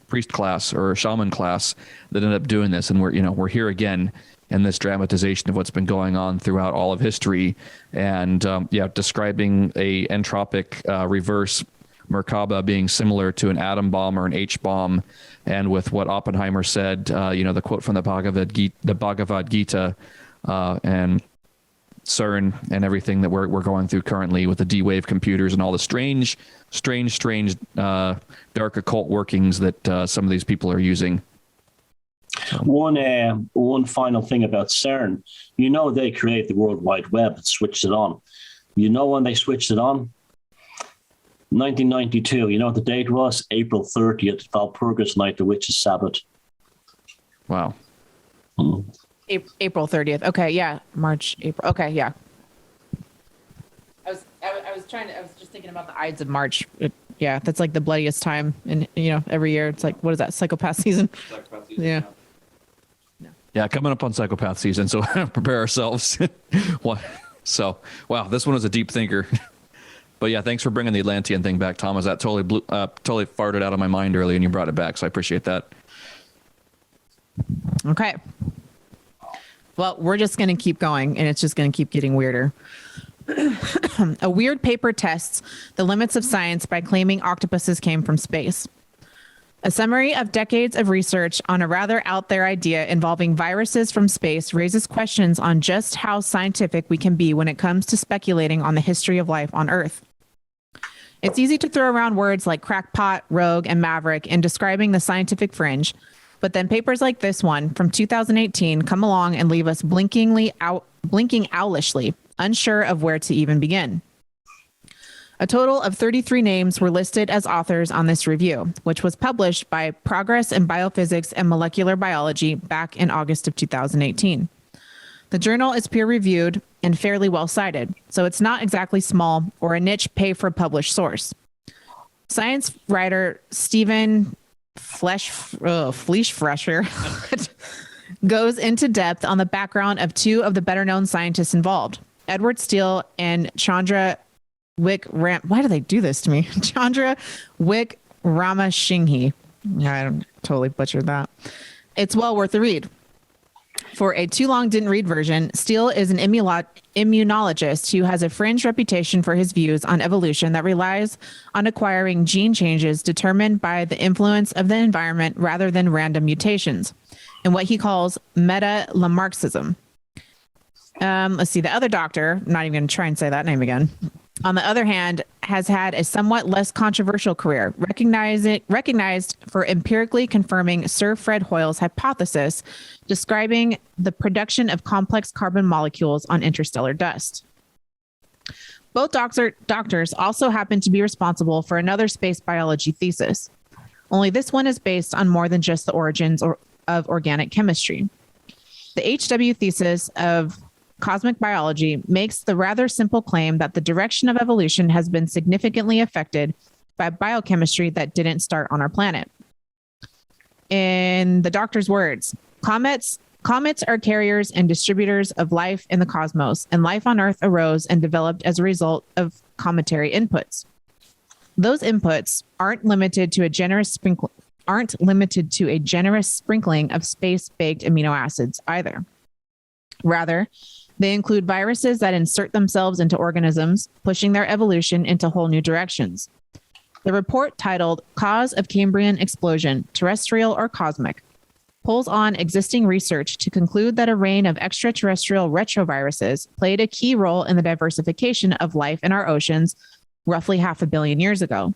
priest class or shaman class that ended up doing this, and we're here again in this dramatization of what's been going on throughout all of history, and describing a entropic reverse Merkaba being similar to an atom bomb or an H bomb, and with what Oppenheimer said, the quote from the Bhagavad Gita, and CERN and everything that we're going through currently with the D-Wave computers and all the strange dark occult workings that some of these people are using. One final thing about CERN, they create the World Wide Web and switched it on. When they switched it on? 1992. You know what the date was? April 30th, Walpurgis Night, the Witch's Sabbath. Wow. April 30th. Okay, yeah. March, April. Okay, yeah. I was just thinking about the Ides of March. That's like the bloodiest time, and every year it's like, what is that, psychopath season? Psychopath season, yeah, coming up on psychopath season, so prepare ourselves. So, wow, this one was a deep thinker. But yeah, thanks for bringing the Atlantean thing back, Thomas. That totally farted out of my mind earlier, and you brought it back, so I appreciate that. Okay. Well, we're just going to keep going, and it's just going to keep getting weirder. A weird paper tests the limits of science by claiming octopuses came from space. A summary of decades of research on a rather out there idea involving viruses from space raises questions on just how scientific we can be when it comes to speculating on the history of life on Earth. It's easy to throw around words like crackpot, rogue, and maverick in describing the scientific fringe, but then papers like this one from 2018 come along and leave us blinking owlishly, unsure of where to even begin. A total of 33 names were listed as authors on this review, which was published by Progress in Biophysics and Molecular Biology back in August of 2018. The journal is peer-reviewed and fairly well-cited, so it's not exactly small or a niche pay-for-publish source. Science writer Stephen Fleischfresher goes into depth on the background of two of the better-known scientists involved, Edward Steele and Chandra why do they do this to me? Chandra Wickramasinghe. I totally butchered that. It's well worth a read. For a too long didn't read version, Steele is an immunologist who has a fringe reputation for his views on evolution that relies on acquiring gene changes determined by the influence of the environment rather than random mutations, and what he calls meta-Lamarckism. Let's see, the other doctor, I'm not even going to try and say that name again, on the other hand, has had a somewhat less controversial career, recognized for empirically confirming Sir Fred Hoyle's hypothesis describing the production of complex carbon molecules on interstellar dust. Both doctors also happen to be responsible for another space biology thesis, only this one is based on more than just the origins of organic chemistry. The HW thesis of cosmic biology makes the rather simple claim that the direction of evolution has been significantly affected by biochemistry that didn't start on our planet. In the doctor's words, comets are carriers and distributors of life in the cosmos, and life on Earth arose and developed as a result of cometary inputs. Those inputs aren't limited to a generous sprinkling of space-baked amino acids either. Rather, they include viruses that insert themselves into organisms, pushing their evolution into whole new directions. The report, titled Cause of Cambrian Explosion, Terrestrial or Cosmic, pulls on existing research to conclude that a reign of extraterrestrial retroviruses played a key role in the diversification of life in our oceans roughly 500 million years ago.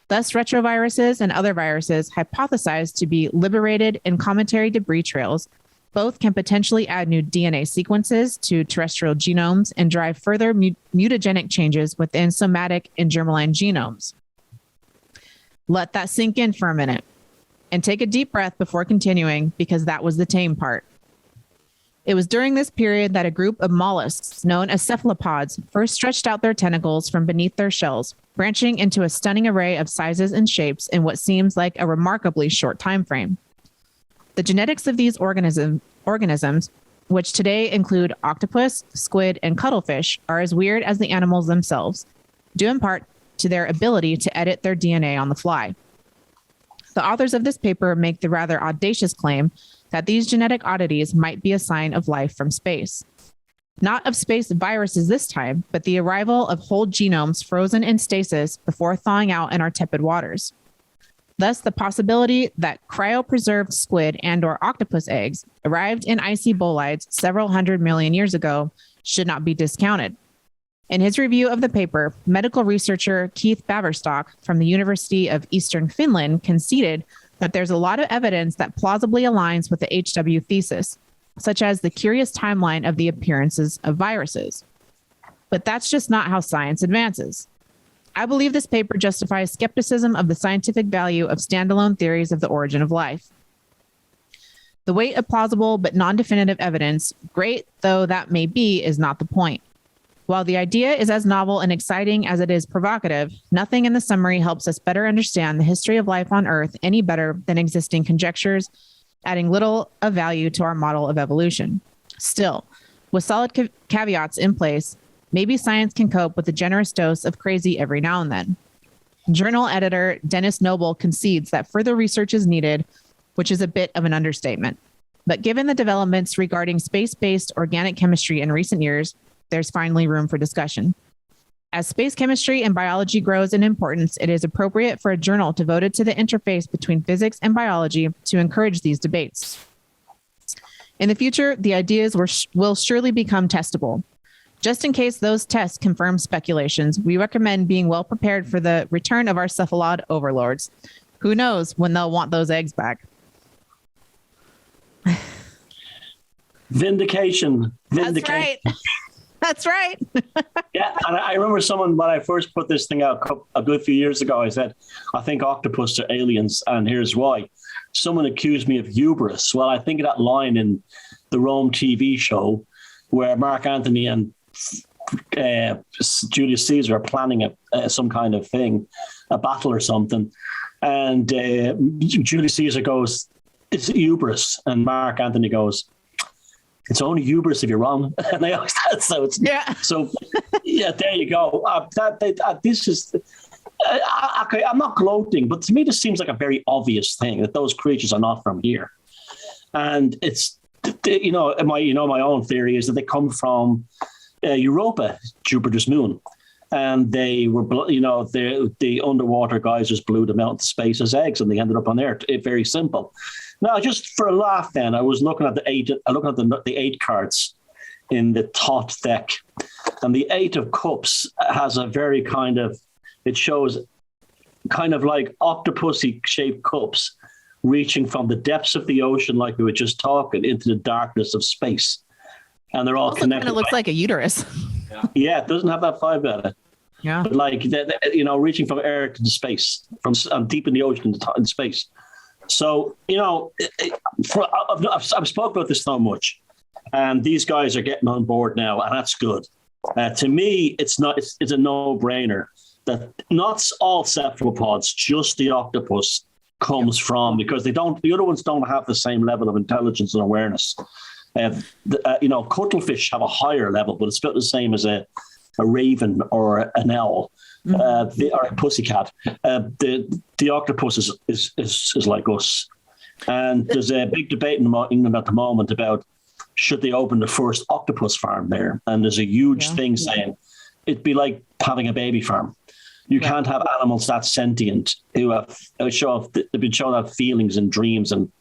Thus, retroviruses and other viruses hypothesized to be liberated in cometary debris trails both can potentially add new DNA sequences to terrestrial genomes and drive further mutagenic changes within somatic and germline genomes. Let that sink in for a minute and take a deep breath before continuing, because that was the tame part. It was during this period that a group of mollusks known as cephalopods first stretched out their tentacles from beneath their shells, branching into a stunning array of sizes and shapes in what seems like a remarkably short time frame. The genetics of these organisms, which today include octopus, squid, and cuttlefish, are as weird as the animals themselves, due in part to their ability to edit their DNA on the fly. The authors of this paper make the rather audacious claim that these genetic oddities might be a sign of life from space. Not of space viruses this time, but the arrival of whole genomes frozen in stasis before thawing out in our tepid waters. Thus, the possibility that cryopreserved squid and/or octopus eggs arrived in icy bolides several 100 million years ago should not be discounted. In his review of the paper, medical researcher Keith Baverstock from the University of Eastern Finland conceded that there's a lot of evidence that plausibly aligns with the HW thesis, such as the curious timeline of the appearances of viruses. But that's just not how science advances. I believe this paper justifies skepticism of the scientific value of standalone theories of the origin of life. The weight of plausible but non-definitive evidence, great though that may be, is not the point. While the idea is as novel and exciting as it is provocative, nothing in the summary helps us better understand the history of life on Earth any better than existing conjectures, adding little of value to our model of evolution. Still, with solid caveats in place, maybe science can cope with a generous dose of crazy every now and then. Journal editor Dennis Noble concedes that further research is needed, which is a bit of an understatement. But given the developments regarding space-based organic chemistry in recent years, there's finally room for discussion. As space chemistry and biology grows in importance, it is appropriate for a journal devoted to the interface between physics and biology to encourage these debates. In the future, the ideas will surely become testable. Just in case those tests confirm speculations, we recommend being well prepared for the return of our cephalod overlords. Who knows when they'll want those eggs back? Vindication. That's right. That's right. Yeah, and I remember someone, when I first put this thing out a good few years ago, I said, I think octopus are aliens, and here's why. Someone accused me of hubris. Well, I think of that line in the Rome TV show where Mark Antony and Julius Caesar are planning some kind of thing, a battle or something. And Julius Caesar goes, it's hubris. And Mark Antony goes, it's only hubris if you're wrong. And they always said so. Yeah, there you go. This is, okay, I'm not gloating, but to me, this seems like a very obvious thing that those creatures are not from here. And it's, my own theory is that they come from Europa, Jupiter's moon. And they were, the underwater geysers blew them out into space as eggs, and they ended up on Earth. Very simple. Now, just for a laugh, then I was looking at the eight cards in the Thoth deck, and the Eight of Cups has a very it shows kind of like octopusy shaped cups reaching from the depths of the ocean, like we were just talking, into the darkness of space, and they're all connected. It looks like a uterus. Yeah, it doesn't have that vibe about it. Yeah, but like reaching from Earth into space, from deep in the ocean in space. So I've spoken about this so much, and these guys are getting on board now, and that's good. To me, it's a no-brainer that not all cephalopods, just the octopus, comes from, because the other ones don't have the same level of intelligence and awareness. Cuttlefish have a higher level, but it's about the same as a raven or an owl, or a pussycat. The octopus is like us, and there's a big debate in England at the moment about should they open the first octopus farm there, and there's a huge thing saying it'd be like having a baby farm. You can't have animals that sentient who have they've been shown to have feelings and dreams and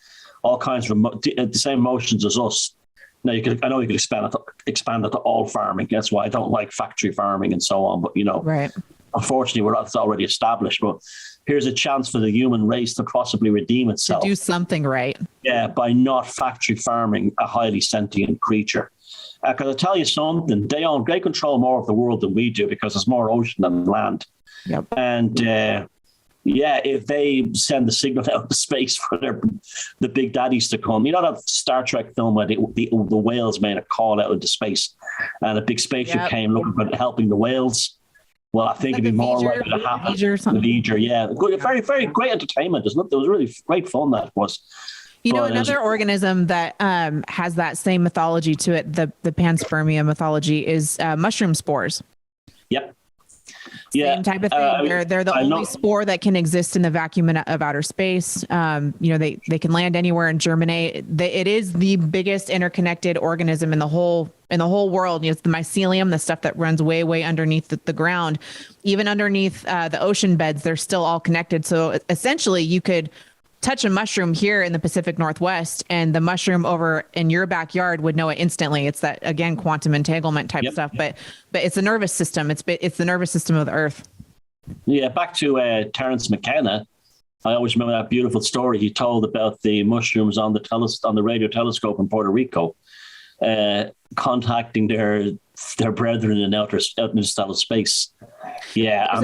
all kinds of the same emotions as us. Now I know you could expand it to all farming. That's why I don't like factory farming and so on. But right. Unfortunately, it's already established. But here's a chance for the human race to possibly redeem itself. To do something right. Yeah, by not factory farming a highly sentient creature. Because I tell you something, they control more of the world than we do because there's more ocean than land. Yep. And if they send the signal out to space for the big daddies to come, that Star Trek film where the whales made a call out into space and a big spaceship came looking for helping the whales. Well, I think it'd be more likely to happen. The V'ger, yeah. Good, very, very great entertainment, isn't it? It was really great fun, that was. Another organism that has that same mythology to it, the panspermia mythology, is mushroom spores. Yep. Same type of thing. They're the only spore that can exist in the vacuum of outer space. They can land anywhere and germinate. It is the biggest interconnected organism in the whole world. It's the mycelium, the stuff that runs way, way underneath the ground. Even underneath the ocean beds, they're still all connected. So essentially, you could touch a mushroom here in the Pacific Northwest, and the mushroom over in your backyard would know it instantly. It's that, again, quantum entanglement type stuff, but it's a nervous system. It's the nervous system of the Earth. Yeah, back to Terence McKenna. I always remember that beautiful story he told about the mushrooms on the radio telescope in Puerto Rico, contacting their brethren in interstellar space. Yeah,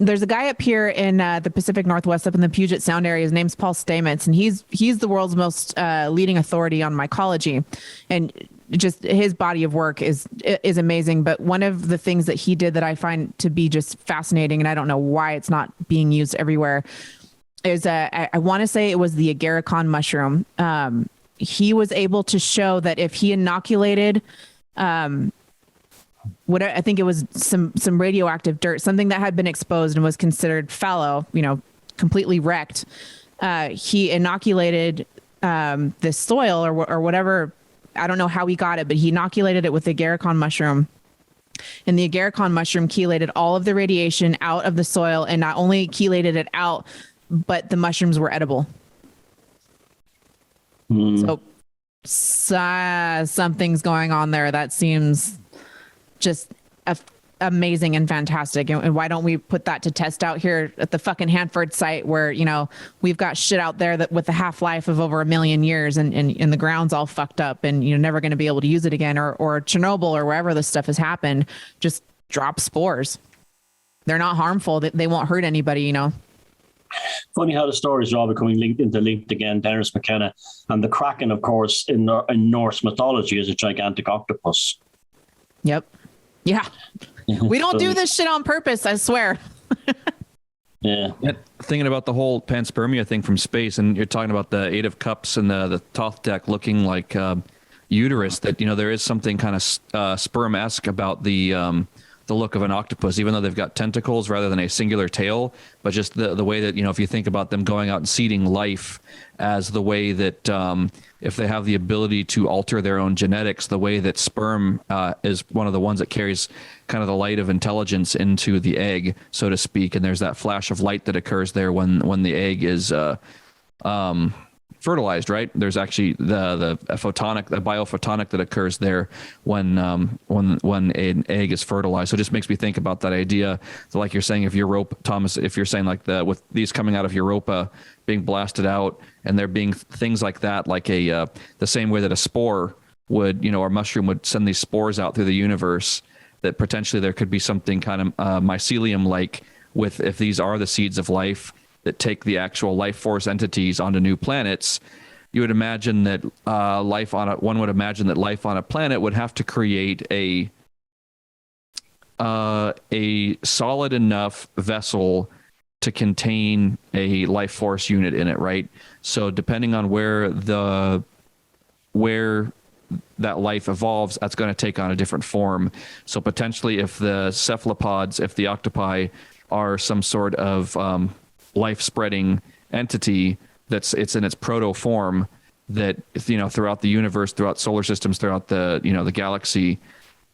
there's a guy up here in the Pacific Northwest, up in the Puget Sound area. His name's Paul Stamets, and he's the world's most leading authority on mycology, and just his body of work is amazing. But one of the things that he did that I find to be just fascinating, and I don't know why it's not being used everywhere, is I want to say it was the agarikon mushroom. He was able to show that if he inoculated I think it was some radioactive dirt, something that had been exposed and was considered fallow, completely wrecked. He inoculated this soil or whatever. I don't know how he got it, but he inoculated it with the agarikon mushroom. And the agarikon mushroom chelated all of the radiation out of the soil, and not only chelated it out, but the mushrooms were edible. So something's going on there that seems just amazing and fantastic. And why don't we put that to test out here at the fucking Hanford site where, we've got shit out there that with a half-life of over 1 million years and the ground's all fucked up and you're never going to be able to use it again, or Chernobyl or wherever this stuff has happened, just drop spores. They're not harmful. They won't hurt anybody, Funny how the stories are all becoming interlinked again. Terence McKenna and the Kraken, of course, in Norse mythology, is a gigantic octopus. Yep. Yeah. We don't do this shit on purpose, I swear. Yeah. Thinking about the whole panspermia thing from space, and you're talking about the Eight of Cups and the Thoth deck looking like uterus, that, there is something kind of sperm-esque about the look of an octopus, even though they've got tentacles rather than a singular tail, but just the way that, if you think about them going out and seeding life as the way that if they have the ability to alter their own genetics, the way that sperm is one of the ones that carries kind of the light of intelligence into the egg, so to speak. And there's that flash of light that occurs there when the egg is fertilized, right? There's actually the biophotonic that occurs there when an egg is fertilized. So it just makes me think about that idea. So like you're saying, if you're saying like with these coming out of Europa being blasted out, and there being things like that, like the same way that a spore would, or mushroom would send these spores out through the universe, that potentially there could be something kind of mycelium-like if these are the seeds of life that take the actual life force entities onto new planets. You would imagine that one would imagine that life on a planet would have to create a solid enough vessel to contain a life force unit in it, right? So depending on where that life evolves, that's going to take on a different form. So potentially if the cephalopods, if the octopi are some sort of life-spreading entity it's in its proto form, that throughout the universe, throughout solar systems, throughout the the galaxy,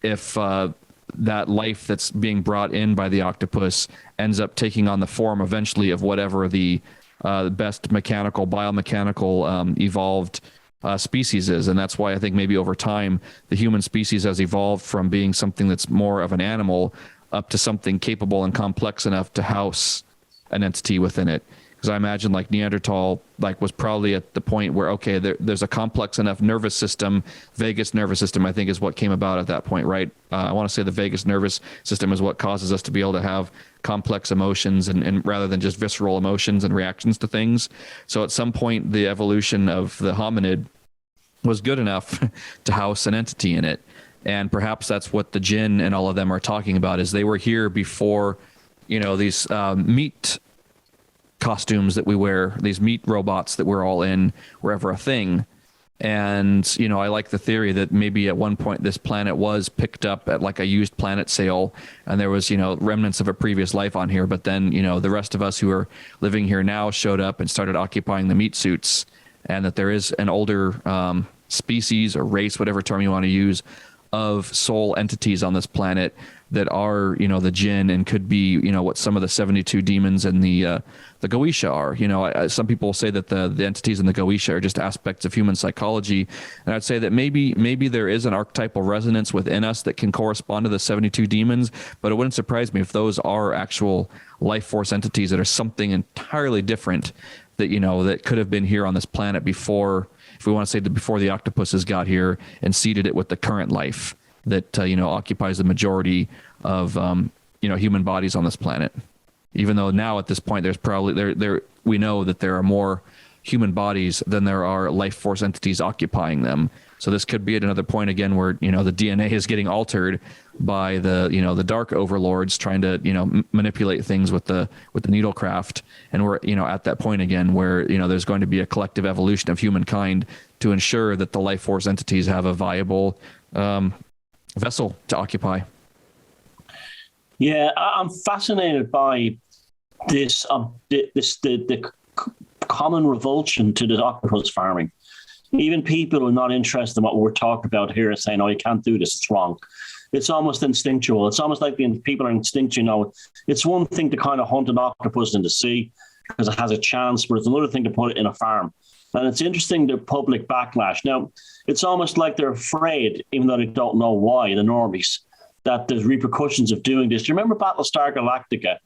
if that life that's being brought in by the octopus ends up taking on the form eventually of whatever the the best biomechanical evolved species is. And that's why I think maybe over time, the human species has evolved from being something that's more of an animal up to something capable and complex enough to house an entity within it. Because I imagine like Neanderthal was probably at the point where, okay, there's a complex enough nervous system. Vagus nervous system, I think, is what came about at that point, right? I want to say the vagus nervous system is what causes us to be able to have complex emotions and rather than just visceral emotions and reactions to things. So at some point, the evolution of the hominid was good enough to house an entity in it. And perhaps that's what the jinn and all of them are talking about, is they were here before, these meat costumes that we wear, these meat robots that we're all in, were ever a thing. And, I like the theory that maybe at one point this planet was picked up at like a used planet sale and there was, remnants of a previous life on here. But then, the rest of us who are living here now showed up and started occupying the meat suits, and that there is an older species or race, whatever term you want to use, of soul entities on this planet that are, the jinn and could be, what some of the 72 demons and the Goetia are. Some people say that the entities in the Goetia are just aspects of human psychology. And I'd say that maybe there is an archetypal resonance within us that can correspond to the 72 demons, but it wouldn't surprise me if those are actual life force entities that are something entirely different that, that could have been here on this planet before, if we want to say that before the octopuses got here and seeded it with the current life that, occupies the majority of, human bodies on this planet. Even though now at this point, there's probably we know that there are more human bodies than there are life force entities occupying them. So this could be at another point again where, the DNA is getting altered by the dark overlords trying to, manipulate things with the needlecraft. And we're, at that point again where, there's going to be a collective evolution of humankind to ensure that the life force entities have a viable vessel to occupy. Yeah, I'm fascinated by this, the common revulsion to the octopus farming. Even people who are not interested in what we're talking about here are saying, "Oh, you can't do this; it's wrong." It's almost instinctual. It's almost like the people are instinctual. It's one thing to kind of hunt an octopus in the sea because it has a chance, but it's another thing to put it in a farm. And it's interesting, the public backlash. Now, it's almost like they're afraid, even though they don't know why, the normies, that there's repercussions of doing this. Do you remember Battlestar Galactica?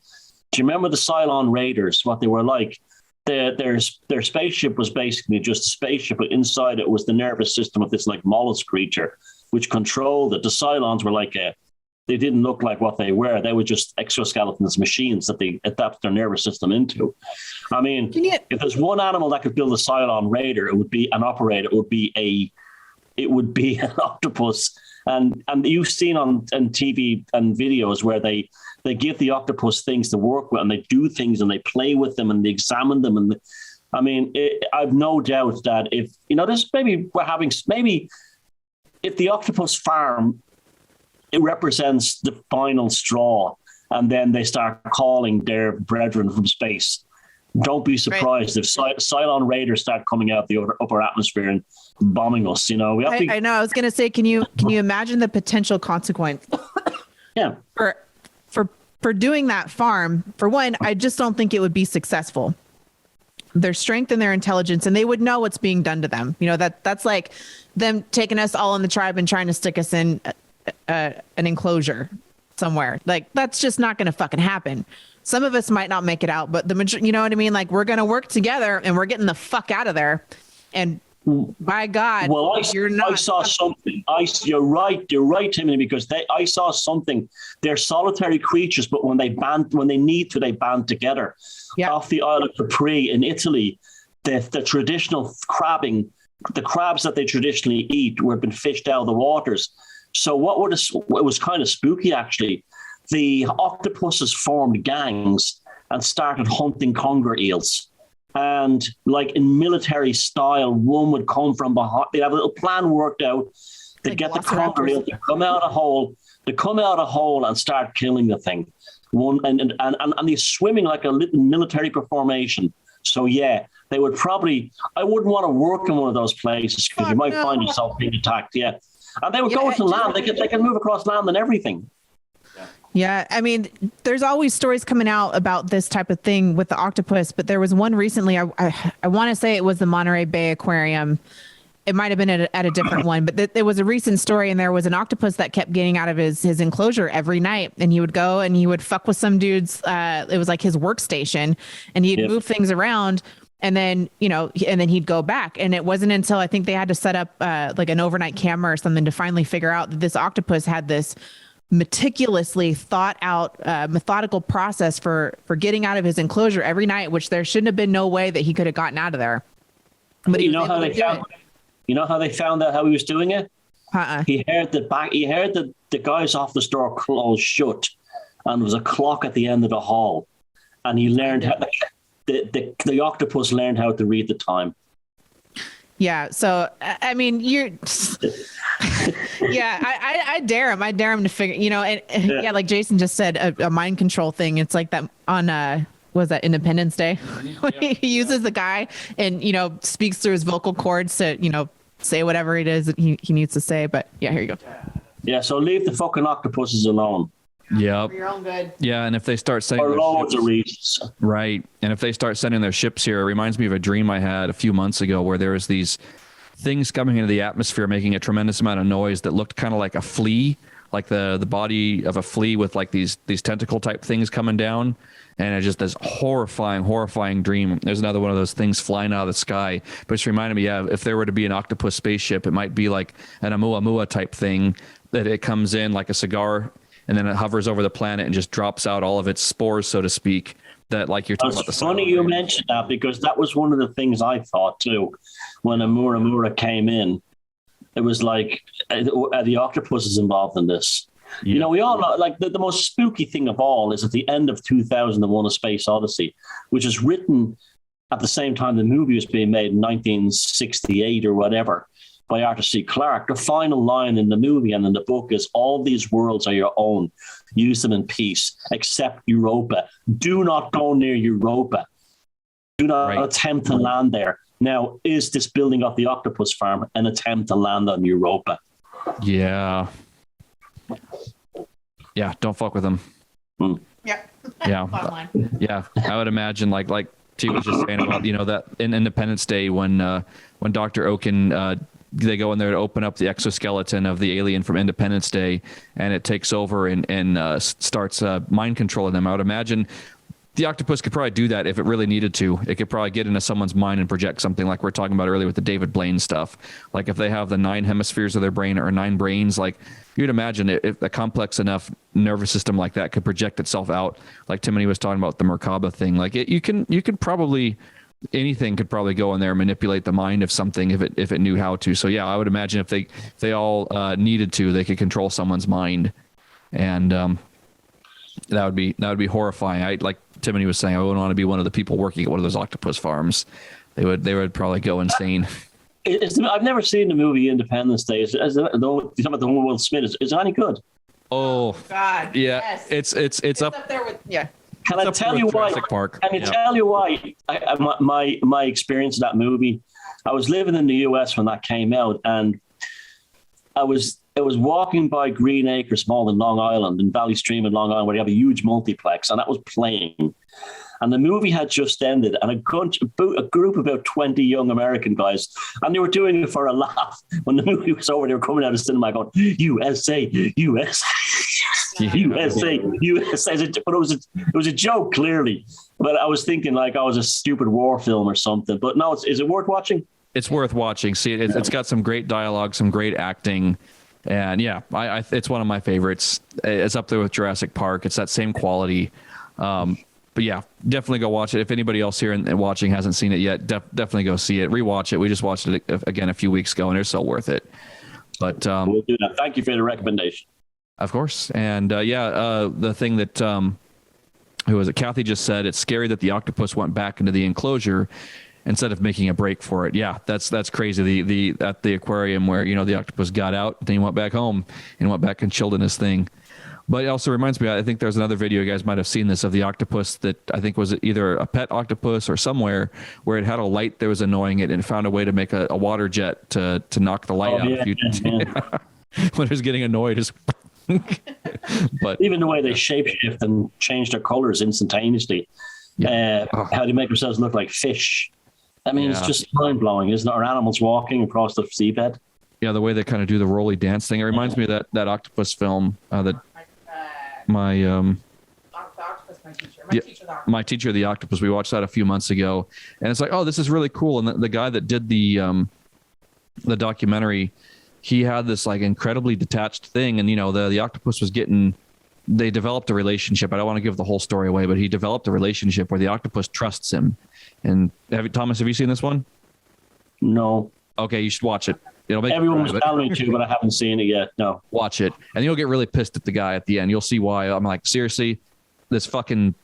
Do you remember the Cylon Raiders, what they were like? Their spaceship was basically just a spaceship, but inside it was the nervous system of this like mollusk creature, which controlled it. The Cylons were they didn't look like what they were. They were just exoskeletons, machines that they adapt their nervous system into. I mean, if there's one animal that could build a Cylon Raider, it would be an operator. It would be an octopus. And you've seen on TV and videos where they give the octopus things to work with, and they do things and they play with them and they examine them. And I've no doubt that if if the octopus farm, it represents the final straw, and then they start calling their brethren from space. Don't be surprised if Cylon Raiders start coming out of the upper atmosphere and bombing us. I know. I was going to say, can you imagine the potential consequence? Yeah. For doing that farm, for one, I just don't think it would be successful. Their strength and their intelligence, and they would know what's being done to them. That's like them taking us all in the tribe and trying to stick us in an enclosure somewhere. Like, that's just not going to fucking happen. Some of us might not make it out, but the majority, you know what I mean? Like, we're going to work together and we're getting the fuck out of there. And by God, I saw something. You're right, Timothy, because I saw something. They're solitary creatures, but when they need to, they band together. Yeah. Off the Isle of Capri in Italy, the traditional crabbing, the crabs that they traditionally eat were been fished out of the waters. So it was kind of spooky, actually. The octopuses formed gangs and started hunting conger eels. And like in military style, one would come from behind. They'd have a little plan worked out to get the conger eel to come out a hole and start killing the thing. And they're swimming like a little military formation. So yeah, they would probably. I wouldn't want to work in one of those places because you might find yourself being attacked. Yeah, and they would go to land. They can move across land and everything. Yeah, I mean, there's always stories coming out about this type of thing with the octopus, but there was one recently. I want to say it was the Monterey Bay Aquarium. It might have been at a different one, but there was a recent story, and there was an octopus that kept getting out of his enclosure every night, and he would go and he would fuck with some dude's. It was like his workstation, and he'd move things around. And then, and then he'd go back. And it wasn't until I think they had to set up like an overnight camera or something to finally figure out that this octopus had this meticulously thought out methodical process for getting out of his enclosure every night, which there shouldn't have been no way that he could have gotten out of there. But you know how they found out how he was doing it? He heard the guys off the store close shut, and there was a clock at the end of the hall, and he learned how the octopus learned how to read the time. Yeah. So, I mean, I dare him. I dare him to figure, like Jason just said, a mind control thing. It's like that on, was that Independence Day? He uses the guy and, speaks through his vocal cords to, say whatever it is that he needs to say. But yeah, here you go. Yeah. So leave the fucking octopuses alone. Yeah. For your own good. Yeah, and if they start sending loads of reasons. Right. And if they start sending their ships here, it reminds me of a dream I had a few months ago where there was these things coming into the atmosphere making a tremendous amount of noise that looked kind of like a flea, like the body of a flea with like these tentacle type things coming down. And it's just this horrifying dream. There's another one of those things flying out of the sky. But it's reminded me, if there were to be an octopus spaceship, it might be like an Oumuamua type thing that it comes in like a cigar, and then it hovers over the planet and just drops out all of its spores, so to speak. That, like you're talking about. It's funny you mentioned that, because that was one of the things I thought too. When Oumuamua came in, it was like the octopus is involved in this. Yeah. We all know, like the most spooky thing of all is at the end of 2001: A Space Odyssey, which is written at the same time the movie was being made in 1968 or whatever, by Arthur C. Clarke. The final line in the movie and in the book is, all these worlds are your own. Use them in peace, except Europa. Do not go near Europa. Do not attempt to land there. Now, is this building of the octopus farm an attempt to land on Europa? Yeah. Yeah, don't fuck with them. Yeah. Yeah. Yeah. I would imagine like T was just saying about, that in Independence Day when Dr. Oaken, they go in there to open up the exoskeleton of the alien from Independence Day, and it takes over and starts mind controlling them. I would imagine the octopus could probably do that if it really needed to. It could probably get into someone's mind and project something like we're talking about earlier with the David Blaine stuff. Like if they have the 9 hemispheres of their brain or 9 brains, like you'd imagine if a complex enough nervous system like that could project itself out, like Timothy was talking about the Merkaba thing. Like you could probably, anything could probably go in there and manipulate the mind of something if it knew how to. So yeah, I would imagine if they all needed to, they could control someone's mind, and that would be horrifying. Like Timothy was saying, I wouldn't want to be one of the people working at one of those octopus farms. They would probably go insane. I've never seen the movie Independence Day. You're talking about the one with Will Smith. Is it any good? Oh God! Yeah, yes. It's up there with yeah. Can I tell you why? Tell you why? My experience of that movie. I was living in the US when that came out, and I was walking by Green Acres Mall in Long Island, in Valley Stream in Long Island, where they have a huge multiplex, and that was playing. And the movie had just ended, and a group of about 20 young American guys, and they were doing it for a laugh. When the movie was over, they were coming out of the cinema going, USA, USA, USA, USA. But it was a joke, clearly. But I was thinking like I was a stupid war film or something. But no, is it worth watching? It's worth watching. See, it's got some great dialogue, some great acting. And yeah, it's one of my favorites. It's up there with Jurassic Park. It's that same quality. But yeah, definitely go watch it. If anybody else here and watching hasn't seen it yet, definitely go see it. Rewatch it. We just watched it again a few weeks ago, and it's so worth it. But we'll do that. Thank you for the recommendation. Of course. And the thing that who was it? Kathy just said, it's scary that the octopus went back into the enclosure instead of making a break for it. Yeah, that's crazy. The at the aquarium where the octopus got out, then he went back home and went back and chilled in his thing. But it also reminds me, I think there's another video, you guys might have seen this, of the octopus that I think was either a pet octopus or somewhere, where it had a light that was annoying it and found a way to make a water jet to knock the light out. Yeah. When it was getting annoyed, just But even the way they shapeshift and change their colors instantaneously, how they make themselves look like fish. I mean, it's just mind blowing, isn't it? Or animals walking across the seabed. Yeah, the way they kind of do the rolly dance thing. It reminds me of that octopus film that my teacher, the octopus. We watched that a few months ago, and it's like, oh, this is really cool. And the guy that did the documentary, he had this like incredibly detached thing, and the octopus was they developed a relationship. I don't want to give the whole story away, but he developed a relationship where the octopus trusts him. And Thomas, have you seen this one? No. Okay, you should watch it. Everyone was telling me to, but I haven't seen it yet. No. Watch it, and you'll get really pissed at the guy at the end. You'll see why. I'm like, seriously, this fucking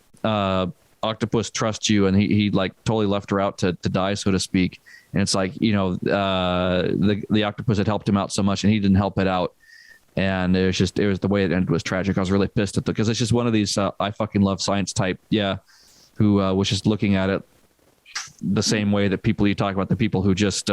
octopus trusts you, and he like totally left her out to die, so to speak. And it's like, the octopus had helped him out so much, and he didn't help it out. And it was the way it ended was tragic. I was really pissed at because it's just one of these I fucking love science type, who was just looking at it the same way that you talk about, the people who just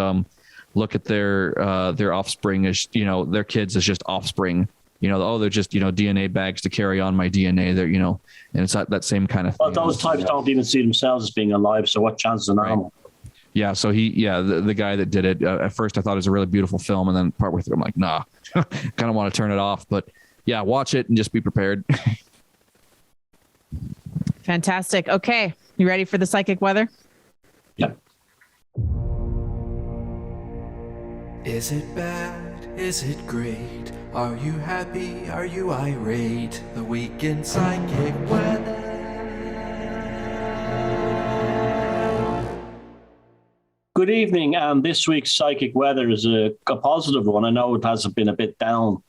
look at their offspring as their kids as just offspring. They're just DNA bags to carry on my DNA. They're and it's that same kind of thing. Well, those types don't even see themselves as being alive. So what chance is an animal? Yeah. So the guy that did it at first, I thought it was a really beautiful film, and then partway through, I'm like, nah, kind of want to turn it off. But yeah, watch it and just be prepared. Fantastic. Okay, you ready for the psychic weather? Yeah. Is it bad? Is it great? Are you happy? Are you irate? The weekend psychic weather. Good evening, and this week's psychic weather is a positive one. I know it has been a bit down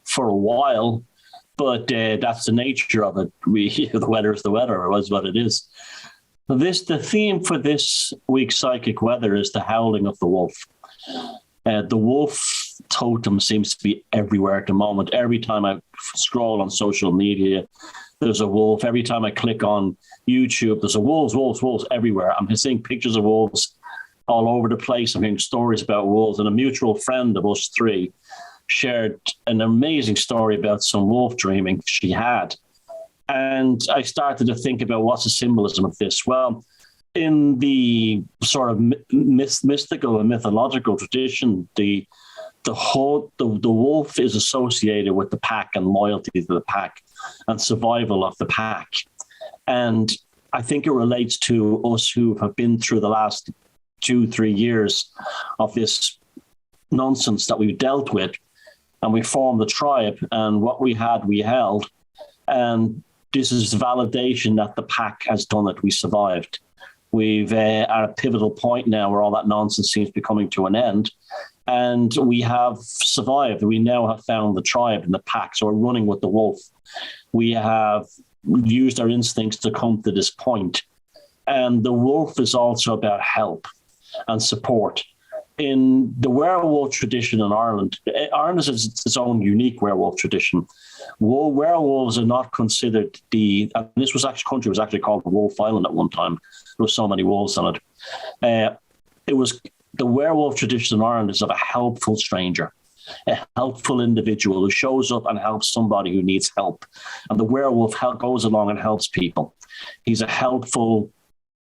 for a while, but that's the nature of it. The weather is the weather, or is what it is. The theme for this week's psychic weather is the howling of the wolf. The wolf totem seems to be everywhere at the moment. Every time I scroll on social media, there's a wolf. Every time I click on YouTube, there's a wolves everywhere. I'm seeing pictures of wolves all over the place. I'm hearing stories about wolves, and a mutual friend of us three shared an amazing story about some wolf dreaming she had. And I started to think about what's the symbolism of this. Well, in the sort of mystical and mythological tradition, the wolf is associated with the pack and loyalty to the pack and survival of the pack. And I think it relates to us who have been through the last 2-3 years of this nonsense that we've dealt with, and we formed the tribe, and what we had, we held. And this is validation that the pack has done it. We survived. We've at a pivotal point now where all that nonsense seems to be coming to an end. And we have survived. We now have found the tribe and the pack. So we're running with the wolf. We have used our instincts to come to this point. And the wolf is also about help and support. In the werewolf tradition in Ireland has its own unique werewolf tradition. Werewolves are not considered and this country was actually called Wolf Island at one time. There were so many wolves on it. The werewolf tradition in Ireland is of a helpful stranger, a helpful individual who shows up and helps somebody who needs help. And the werewolf goes along and helps people. He's a helpful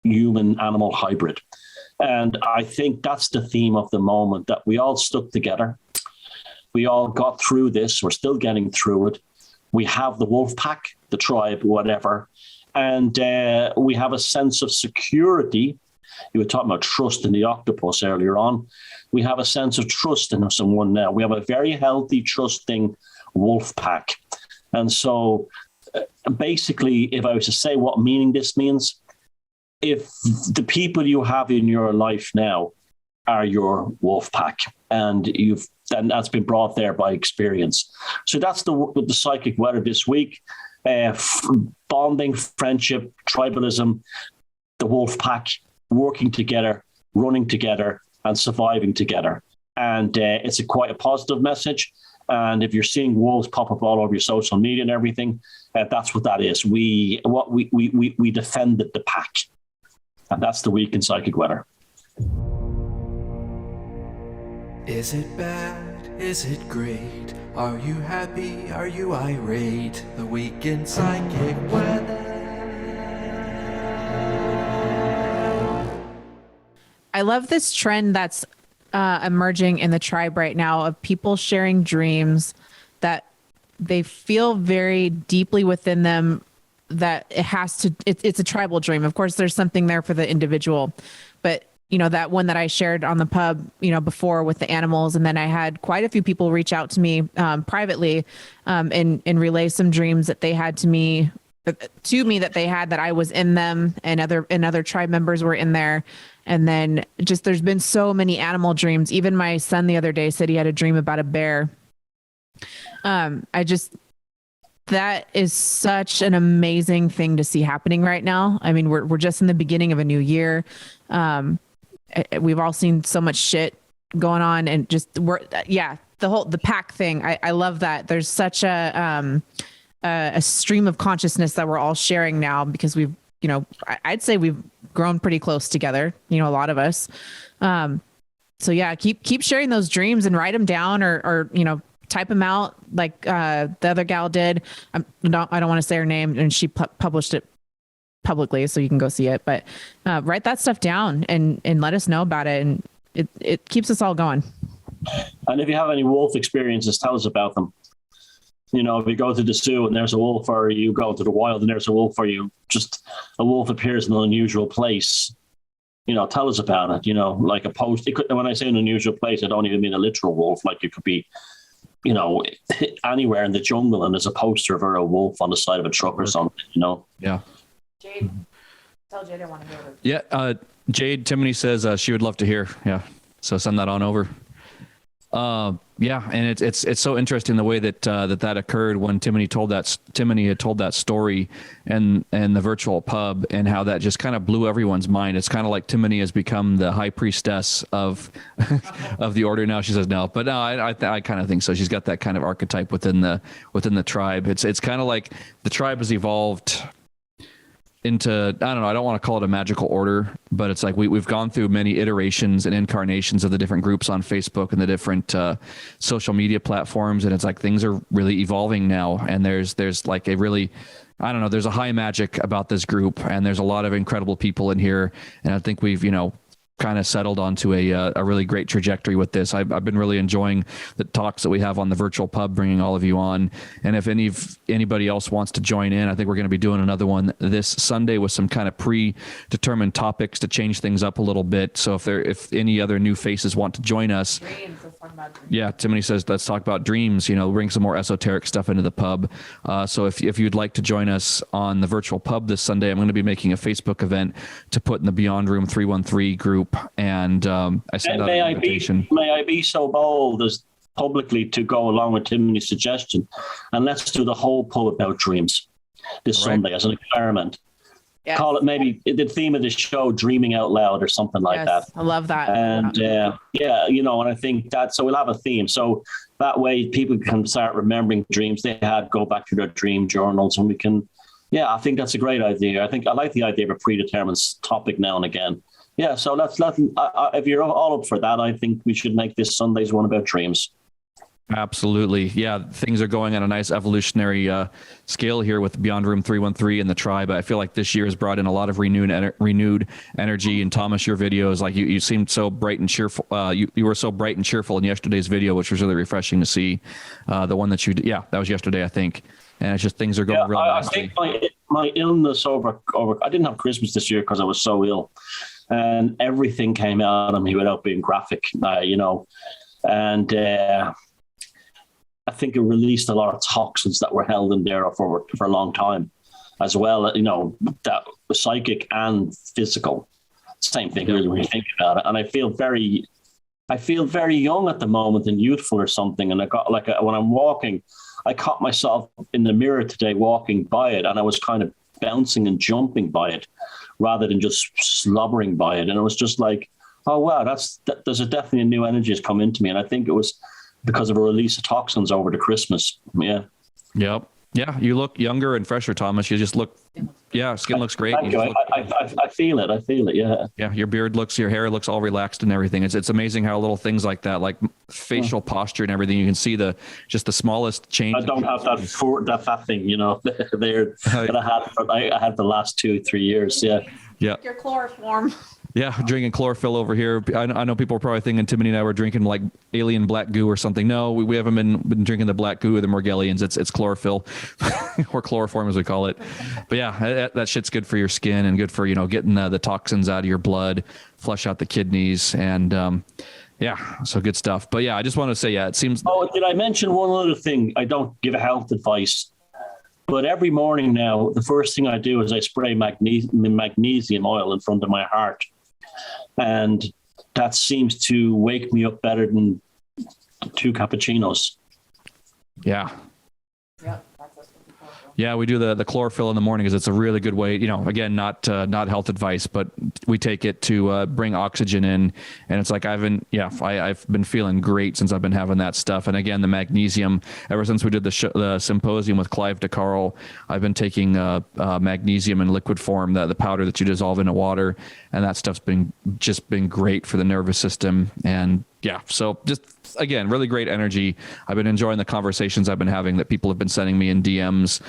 human-animal hybrid. And I think that's the theme of the moment, that we all stuck together. We all got through this. We're still getting through it. We have the wolf pack, the tribe, whatever. And we have a sense of security. You were talking about trust in the octopus earlier on. We have a sense of trust in someone now. We have a very healthy, trusting wolf pack. And so basically, if I was to say what meaning this means, if the people you have in your life now are your wolf pack, and that's been brought there by experience. So that's the psychic weather this week. Bonding, friendship, tribalism, the wolf pack, working together, running together, and surviving together. And it's quite a positive message. And if you're seeing wolves pop up all over your social media and everything, that's what that is. We defended the pack. And that's the week in psychic weather. Is it bad? Is it great? Are you happy? Are you irate? The weekend psychic weather. I love this trend that's emerging in the tribe right now of people sharing dreams that they feel very deeply within them, that it's a tribal dream. Of course, there's something there for the individual, but that one that I shared on the pub, before with the animals. And then I had quite a few people reach out to me privately and relay some dreams that they had to me that they had, that I was in them, and other tribe members were in there. And then just, there's been so many animal dreams. Even my son the other day said he had a dream about a bear. That is such an amazing thing to see happening right now. I mean, we're just in the beginning of a new year. We've all seen so much shit going on, and just the pack thing. I love that. There's such a stream of consciousness that we're all sharing now, because we've, I'd say we've grown pretty close together, a lot of us. So yeah, keep sharing those dreams and write them down, or type them out like the other gal did. I don't want to say her name, and she published it publicly, so you can go see it. But write that stuff down and let us know about it, and it keeps us all going. And if you have any wolf experiences, tell us about them. If you go to the zoo and there's a wolf, or you go to the wild and there's a wolf, or just a wolf appears in an unusual place, tell us about it. Like a post. When I say an unusual place, I don't even mean a literal wolf. Like it could be, anywhere in the jungle, and there's a poster of a wolf on the side of a truck or something. Yeah. Jade, tell Jade I want to hear it. Yeah. Jade Timony says she would love to hear. Yeah. So send that on over. Yeah, and it's so interesting the way that that occurred when Timony had told that story and the virtual pub, and how that just kind of blew everyone's mind. It's kind of like Timony has become the high priestess of of the order now. She says no, but no, I kind of think so. She's got that kind of archetype within the tribe. It's kind of like the tribe has evolved into, I don't know, I don't want to call it a magical order, but it's like we've gone through many iterations and incarnations of the different groups on Facebook and the different social media platforms, and it's like things are really evolving now, and there's like a really, I don't know, there's a high magic about this group, and there's a lot of incredible people in here, and I think we've kind of settled onto a really great trajectory with this. I've been really enjoying the talks that we have on the virtual pub, bringing all of you on. And if anybody else wants to join in, I think we're going to be doing another one this Sunday with some kind of predetermined topics to change things up a little bit. So if any other new faces want to join us, yeah, Timony says, let's talk about dreams, bring some more esoteric stuff into the pub. So if you'd like to join us on the virtual pub this Sunday, I'm going to be making a Facebook event to put in the Beyond Room 313 group. And I sent out an invitation. May I be so bold as publicly to go along with Timothy's suggestion, and let's do the whole pub about dreams this Sunday as an experiment. Yes. Call it maybe the theme of the show, dreaming out loud, or something like that. I love that. And and I think that, so we'll have a theme. So that way people can start remembering dreams they had, go back to their dream journals, and we can, I think that's a great idea. I like the idea of a predetermined topic now and again. Yeah, so let's if you're all up for that, I think we should make this Sunday's one about dreams. Absolutely. Yeah, things are going on a nice evolutionary scale here with Beyond Room 313 and the tribe. I feel like this year has brought in a lot of renewed energy. And Thomas, your videos, like you seemed so bright and cheerful. You were so bright and cheerful in yesterday's video, which was really refreshing to see. The one that you did, that was yesterday, I think. And it's just things are going real nicely. I think my illness over I didn't have Christmas this year because I was so ill. And everything came out of me without being graphic, and I think it released a lot of toxins that were held in there for a long time, as well. That was psychic and physical, same thing really when you think about it. And I feel very young at the moment and youthful or something. And I got when I'm walking, I caught myself in the mirror today walking by it, and I was kind of bouncing and jumping by it, rather than just slobbering by it. And it was just like, oh, wow, there's definitely a new energy has come into me. And I think it was because of a release of toxins over the Christmas. Yeah. Yep. Yeah. You look younger and fresher, Thomas. You just look, skin looks great. Thank you. I feel it. Yeah. Yeah. Your hair looks all relaxed and everything. It's amazing how little things like that, like facial posture and everything. You can see just the smallest change. I don't have that thing, there that I had the last 2-3 years. Yeah. Yeah. Your chloroform. Yeah, drinking chlorophyll over here. I know people are probably thinking Timothy and I were drinking like alien black goo or something. No, we haven't been drinking the black goo of the Morgellians. It's chlorophyll or chloroform as we call it. But yeah, that shit's good for your skin and good for, getting the toxins out of your blood, flush out the kidneys, and yeah, so good stuff. But yeah, I just want to say, it seems. Oh, did I mention one other thing? I don't give health advice, but every morning now, the first thing I do is I spray magnesium oil in front of my heart. And that seems to wake me up better than 2 cappuccinos. Yeah. Yeah, we do the chlorophyll in the morning because it's a really good way, again, not health advice, but we take it to bring oxygen in. And it's like, I've been feeling great since I've been having that stuff. And again, the magnesium, ever since we did the symposium with Clive DeCarl, I've been taking magnesium in liquid form, the powder that you dissolve into water. And that stuff's been great for the nervous system. And yeah, so just, again, really great energy. I've been enjoying the conversations I've been having that people have been sending me in DMs,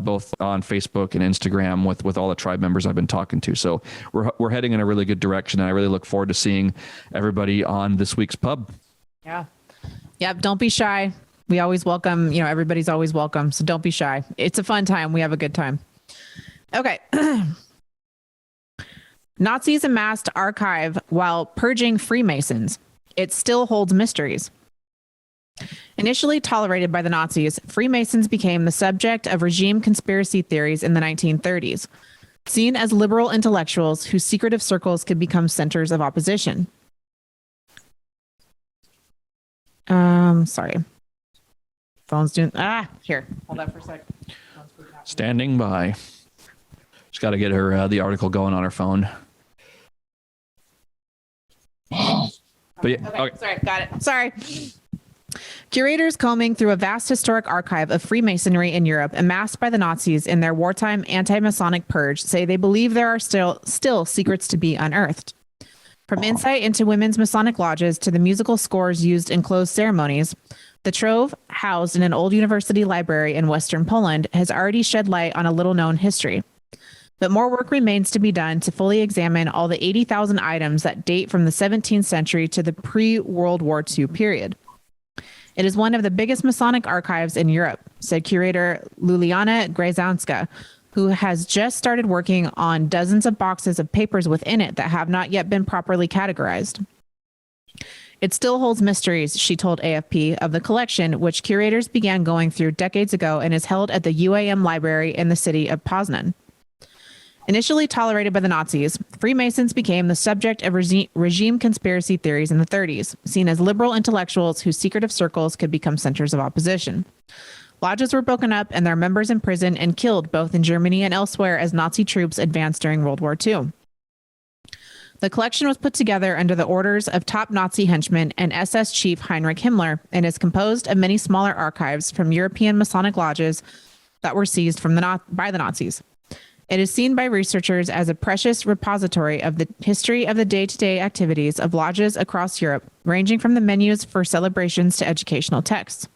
both on Facebook and Instagram with all the tribe members I've been talking to. So we're heading in a really good direction, and I really look forward to seeing everybody on this week's pub. Yeah. Yep. Don't be shy. We always welcome, everybody's always welcome. So don't be shy. It's a fun time. We have a good time. Okay. Nazis amassed archive while purging Freemasons. It still holds mysteries. Initially tolerated by the Nazis, Freemasons became the subject of regime conspiracy theories in the 1930s, seen as liberal intellectuals whose secretive circles could become centers of opposition. Sorry. Phone's doing... here. Hold on for a sec. Standing by. Just got to get her the article going on her phone. But yeah, okay. Sorry, got it. Sorry. Curators combing through a vast historic archive of Freemasonry in Europe amassed by the Nazis in their wartime anti-Masonic purge say they believe there are still secrets to be unearthed. From insight into women's Masonic lodges to the musical scores used in closed ceremonies, the trove, housed in an old university library in Western Poland, has already shed light on a little-known history. But more work remains to be done to fully examine all the 80,000 items that date from the 17th century to the pre-World War II period. It is one of the biggest Masonic archives in Europe, said curator Luliana Grzanska, who has just started working on dozens of boxes of papers within it that have not yet been properly categorized. It still holds mysteries, she told AFP, of the collection, which curators began going through decades ago and is held at the UAM library in the city of Poznan. Initially tolerated by the Nazis, Freemasons became the subject of regime conspiracy theories in the 30s, seen as liberal intellectuals whose secretive circles could become centers of opposition. Lodges were broken up and their members imprisoned and killed both in Germany and elsewhere as Nazi troops advanced during World War II. The collection was put together under the orders of top Nazi henchmen and SS chief Heinrich Himmler and is composed of many smaller archives from European Masonic lodges that were seized by the Nazis. It is seen by researchers as a precious repository of the history of the day-to-day activities of lodges across Europe, ranging from the menus for celebrations to educational texts.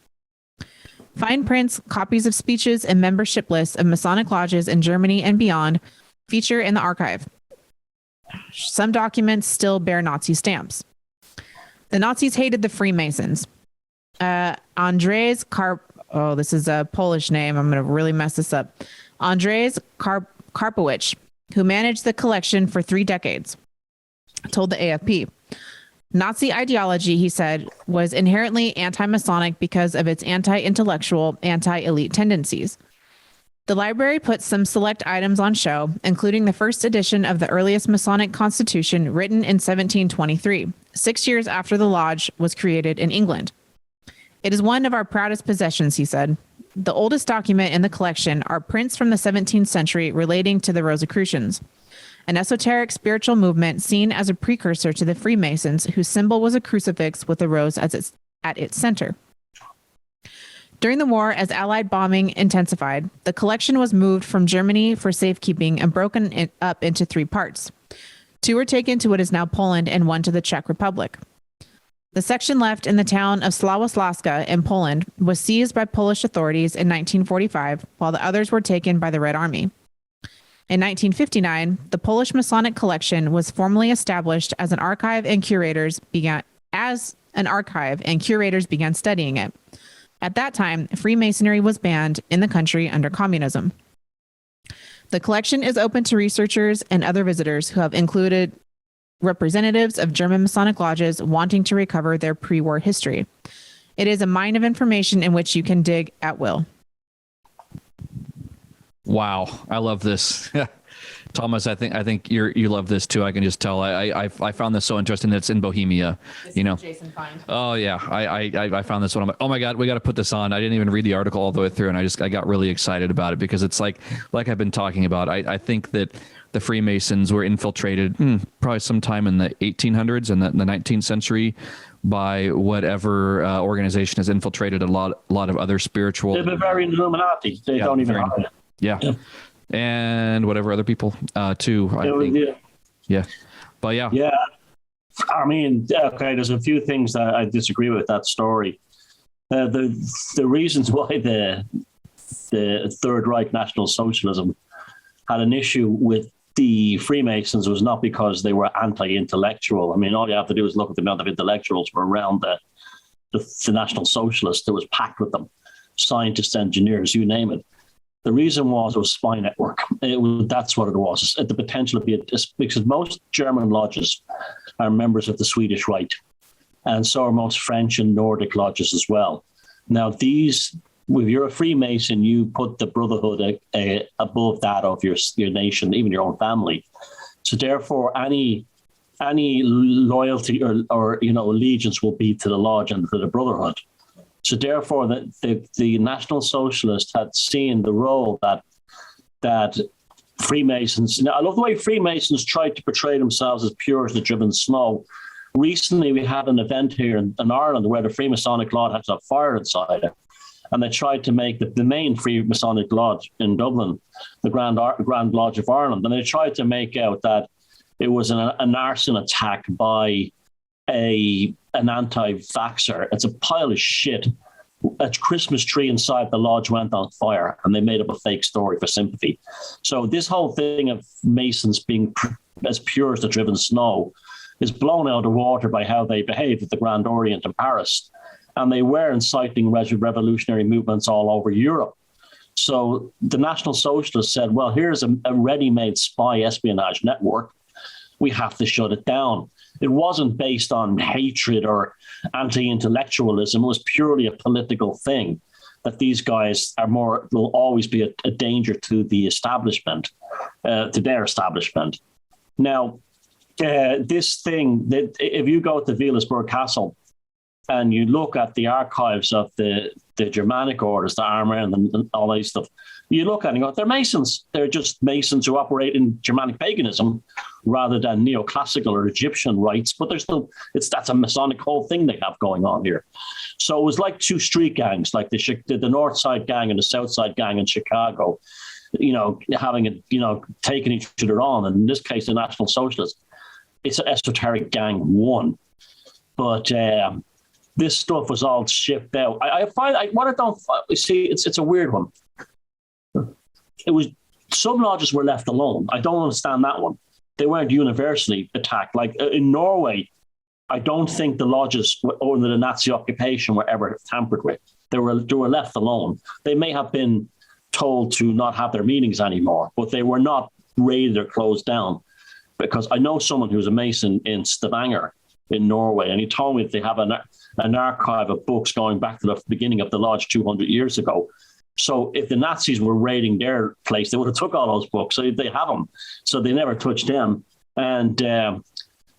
Fine prints, copies of speeches, and membership lists of Masonic lodges in Germany and beyond feature in the archive. Some documents still bear Nazi stamps. The Nazis hated the Freemasons. Andrzej this is a Polish name. I'm going to really mess this up. Andrzej Karpowicz, who managed the collection for 3 decades, told the AFP. Nazi ideology, he said, was inherently anti-Masonic because of its anti-intellectual, anti-elite tendencies. The library put some select items on show, including the first edition of the earliest Masonic constitution written in 1723, 6 years after the lodge was created in England. It is one of our proudest possessions, he said. The oldest document in the collection are prints from the 17th century relating to the Rosicrucians, an esoteric spiritual movement seen as a precursor to the Freemasons, whose symbol was a crucifix with a rose at its center. During the war, as Allied bombing intensified, the collection was moved from Germany for safekeeping and broken up into 3 parts. 2 were taken to what is now Poland and 1 to the Czech Republic. The section left in the town of Sławoslaska in Poland was seized by Polish authorities in 1945, while the others were taken by the Red Army. In 1959, the Polish Masonic collection was formally established as an archive, and curators began studying it. At that time, Freemasonry was banned in the country under communism. The collection is open to researchers and other visitors who have included representatives of German Masonic lodges wanting to recover their pre-war history. It is a mine of information in which you can dig at will. Wow, I love this. Thomas, I think you love this too. I can just tell. I found this so interesting that it's in Bohemia. Jason Find. Oh yeah, I found this one. I'm like, oh my god, we got to put this on. I didn't even read the article all the way through, and I got really excited about it because it's like I've been talking about. I think that the Freemasons were infiltrated probably sometime in the 1800s and the 19th century by whatever organization has infiltrated a lot of other spiritual. They've been very Illuminati. They don't even know it. Yeah. And whatever other people too. I think. Yeah. But yeah. Yeah. I mean, okay, there's a few things that I disagree with that story. The reasons why the Third Reich National Socialism had an issue with the Freemasons was not because they were anti-intellectual. I mean, all you have to do is look at the amount of intellectuals who were around the National Socialists that was packed with them, scientists, engineers, you name it. The reason was it was spy network. That's what it was. The potential to be because most German lodges are members of the Swedish Rite, and so are most French and Nordic lodges as well. Now, if you're a Freemason, you put the brotherhood above that of your nation, even your own family. So therefore, any loyalty or allegiance will be to the lodge and to the brotherhood. So therefore, the National Socialists had seen the role that Freemasons. Now, I love the way Freemasons tried to portray themselves as pure as the driven snow. Recently, we had an event here in Ireland where the Freemasonic Lodge has a fire inside it, and they tried to make the main Freemasonic Lodge in Dublin, the Grand Lodge of Ireland, and they tried to make out that it was an arson attack by an anti-vaxxer. It's a pile of shit. A Christmas tree inside the lodge went on fire, and they made up a fake story for sympathy. So this whole thing of Masons being as pure as the driven snow is blown out of the water by how they behaved at the Grand Orient in Paris. And they were inciting revolutionary movements all over Europe. So the National Socialists said, well, here's a ready-made spy espionage network. We have to shut it down. It wasn't based on hatred or anti-intellectualism. It was purely a political thing that these guys will always be a danger to the establishment, to their establishment. Now, this thing, that if you go to Wielisburg Castle and you look at the archives of the Germanic orders, the armor and all that stuff, you look at it and go, they're Masons. They're just Masons who operate in Germanic paganism rather than neoclassical or Egyptian rites. But there's still, that's a Masonic whole thing they have going on here. So it was like two street gangs, like the North Side gang and the South Side gang in Chicago, taking each other on. And in this case, the National Socialists, it's an esoteric gang one. But this stuff was all shipped out. It's a weird one. It was some lodges were left alone. I don't understand that one. They weren't universally attacked. Like in Norway, I don't think the lodges under the Nazi occupation were ever tampered with. They were left alone. They may have been told to not have their meetings anymore, but they were not raided or closed down. Because I know someone who's a Mason in Stavanger in Norway, and he told me that they have an archive of books going back to the beginning of the lodge 200 years ago. So if the Nazis were raiding their place, they would have took all those books. So they have them. So they never touched them. And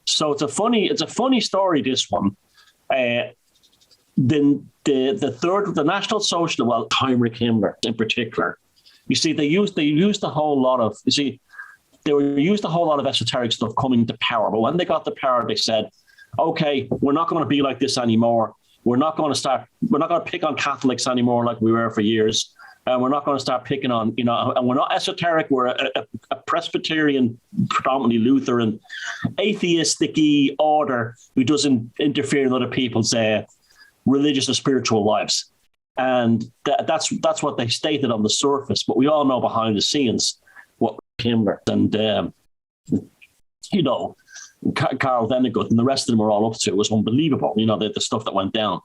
so it's a funny story, this one. Then the National Social, well, Heinrich Himmler in particular, you see, they used a whole lot of, esoteric stuff coming to power. But when they got the power, they said, okay, we're not going to be like this anymore. We're not going to pick on Catholics anymore like we were for years. We're not going to start picking on, and we're not esoteric. We're a Presbyterian, predominantly Lutheran, atheistic-y order who doesn't interfere in other people's religious or spiritual lives. And that's what they stated on the surface, but we all know behind the scenes what Kimber and Carl Vennegut and the rest of them are all up to. It was unbelievable, the stuff that went down.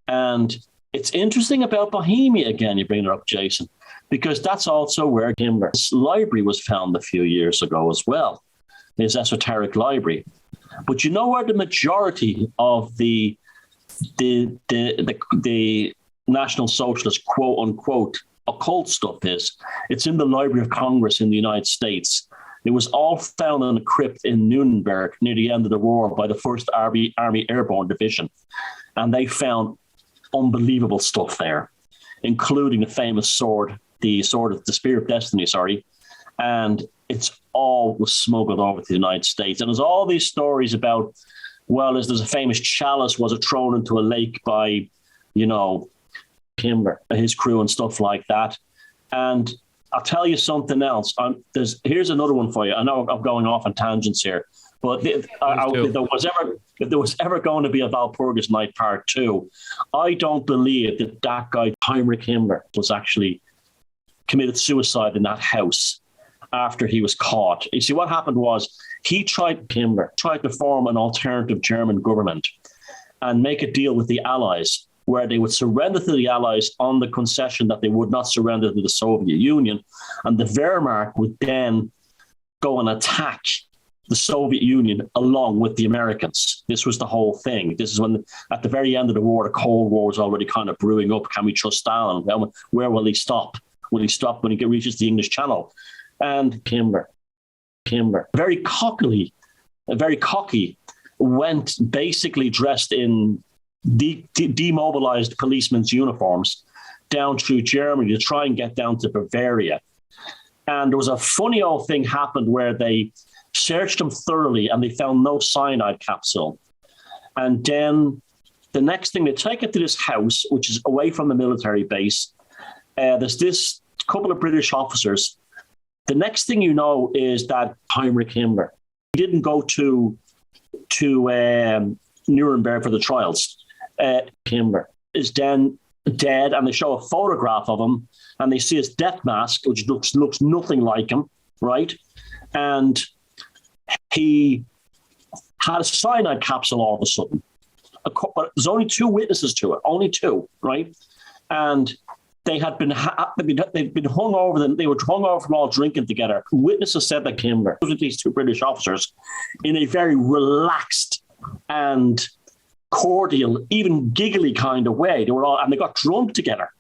And it's interesting about Bohemia, again, you bring it up, Jason, because that's also where Kimber's library was found a few years ago as well, his esoteric library. But you know where the majority of the National Socialist, quote unquote, occult stuff is? It's in the Library of Congress in the United States. It was all found in a crypt in Nuremberg near the end of the war by the 1st Army Airborne Division. And they found unbelievable stuff there, including the famous sword, the Spear of Destiny, and it's all was smuggled over to the United States. And there's all these stories about, there's a famous chalice was thrown into a lake by, Kimber and his crew and stuff like that. And I'll tell you something else. Here's another one for you. I know I'm going off on tangents here, but if there was ever going to be a Walpurgis Night Part 2, I don't believe that guy Heinrich Himmler was actually committed suicide in that house after he was caught. You see, what happened was he tried to form an alternative German government and make a deal with the Allies where they would surrender to the Allies on the concession that they would not surrender to the Soviet Union. And the Wehrmacht would then go and attack the Soviet Union along with the Americans. This was the whole thing. This is when, at the very end of the war, the Cold War was already kind of brewing up. Can we trust Stalin? Where will he stop? Will he stop when he reaches the English Channel? And Kimber, very cocky, went basically dressed in demobilized policemen's uniforms down through Germany to try and get down to Bavaria. And there was a funny old thing happened where they searched him thoroughly and they found no cyanide capsule. And then the next thing, they take it to this house, which is away from the military base. There's this couple of British officers. The next thing you know is that Heinrich Himmler, he didn't go to Nuremberg for the trials. Himmler is then dead, and they show a photograph of him, and they see his death mask, which looks nothing like him, right? And he had a cyanide capsule all of a sudden. But there's only 2 witnesses to it, only 2, right? And they had they'd been hung over them. They were hung over from all drinking together. Witnesses said that Himmler was with these 2 British officers in a very relaxed and cordial, even giggly kind of way. They got drunk together.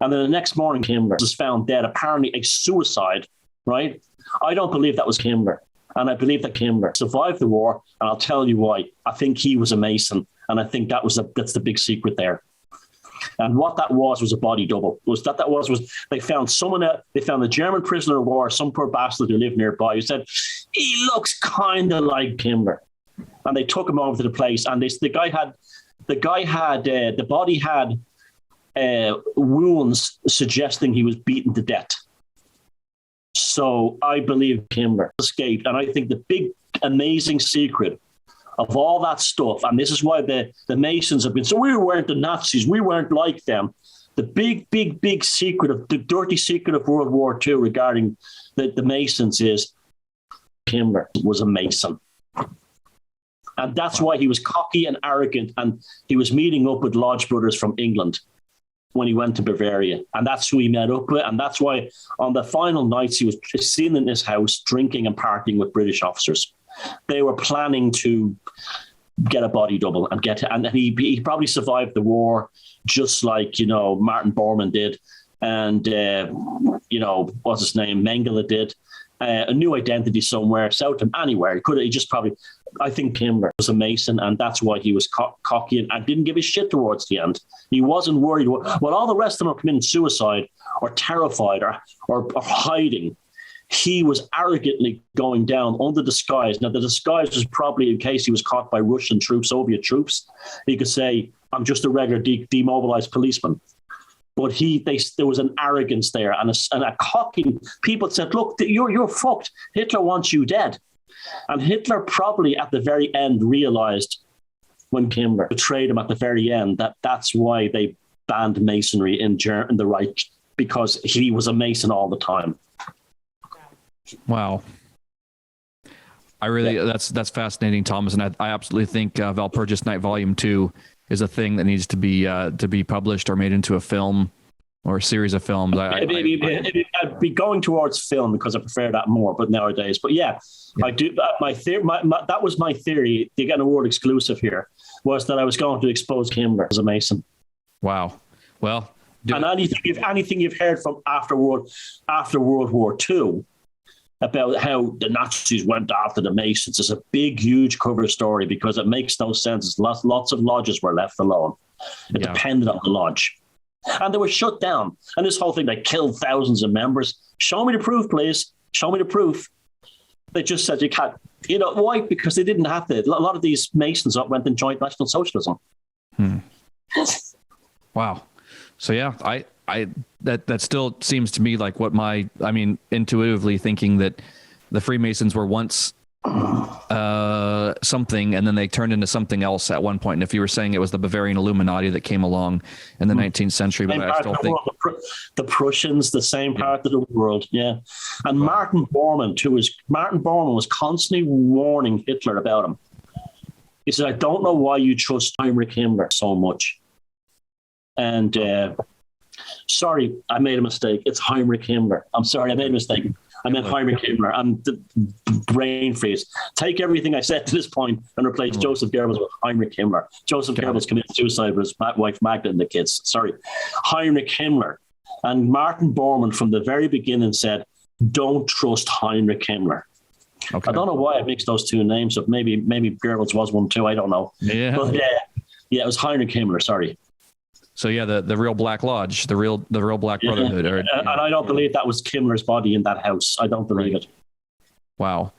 And then the next morning, Himmler was found dead, apparently a suicide, right? I don't believe that was Himmler. And I believe that Himmler survived the war. And I'll tell you why. I think he was a Mason. And I think that's the big secret there. And what that was a body double. They found they found a German prisoner of war, some poor bastard who lived nearby, who said, he looks kind of like Himmler. And they took him over to the place, and the body had wounds suggesting he was beaten to death. So I believe Himmler escaped, and I think the big, amazing secret of all that stuff, and this is why the Masons have been, so we weren't the Nazis, we weren't like them. The big secret the dirty secret of World War II regarding the Masons is Himmler was a Mason. And that's why he was cocky and arrogant, and he was meeting up with Lodge brothers from England when he went to Bavaria. And that's who he met up with. And that's why on the final nights he was seen in his house drinking and partying with British officers. They were planning to get a body double and he probably survived the war just like, Martin Bormann did. And, what's his name? Mengele did. A new identity somewhere, south of anywhere. I think Himmler was a Mason, and that's why he was cocky and didn't give a shit towards the end. He wasn't worried. While all the rest of them were committing suicide or terrified or hiding, he was arrogantly going down under disguise. Now, the disguise was probably in case he was caught by Russian troops, Soviet troops. He could say, I'm just a regular demobilized policeman. but there was an arrogance there and a cocking. People said, "Look, you're fucked. Hitler wants you dead," and Hitler probably at the very end realized when Himmler betrayed him at the very end that's why they banned Masonry in the Reich, because he was a Mason all the time. Wow. That's fascinating, Thomas, and I absolutely think Valpurgis Night Volume 2 is a thing that needs to be published or made into a film or a series of films. I'd be going towards film because I prefer that more, but nowadays. But yeah. I do. My theory, that was my theory. To get a world exclusive here was that I was going to expose Himmler as a Mason. Wow. Well, and anything you've heard from after World War II about how the Nazis went after the Masons is a big, huge cover story because it makes no sense. Lots of lodges were left alone. It depended on the lodge. And they were shut down. And this whole thing, they killed thousands of members. Show me the proof, please. Show me the proof. They just said you can't. You know, why? Because they didn't have to. A lot of these Masons went and joined National Socialism. Wow. So yeah, that still seems to me like intuitively thinking that the Freemasons were once something and then they turned into something else at one point. And if you were saying it was the Bavarian Illuminati that came along in the 19th century, but I still think the Prussians, the same part of the world. Yeah. And Martin Bormann was constantly warning Hitler about him. He said, "I don't know why you trust Heinrich Himmler so much." And sorry, I made a mistake. It's Heinrich Himmler. I'm sorry, I made a mistake. I meant Heinrich Himmler. I'm the brain freeze. Take everything I said to this point and replace Joseph Goebbels with Heinrich Himmler. Joseph Goebbels committed suicide with his wife Magda and the kids. Sorry. Heinrich Himmler. And Martin Bormann from the very beginning said, "Don't trust Heinrich Himmler." Okay. I don't know why I mixed those two names up. Maybe Goebbels was one too. I don't know. Yeah. But it was Heinrich Himmler. Sorry. So yeah, the real Black Lodge, the real Black Brotherhood. And I don't believe that was Himmler's body in that house. I don't believe it. Wow.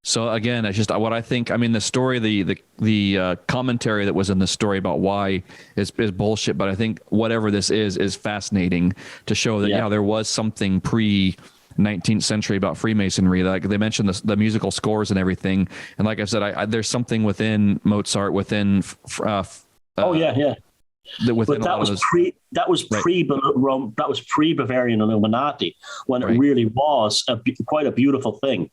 So again, it's just what I think. I mean, the story, the commentary that was in the story about why is bullshit. But I think whatever this is fascinating to show that there was something pre 19th century about Freemasonry. Like they mentioned the musical scores and everything. And like I said, there's something within Mozart, within That was pre-Bavarian Illuminati when it really was quite a beautiful thing.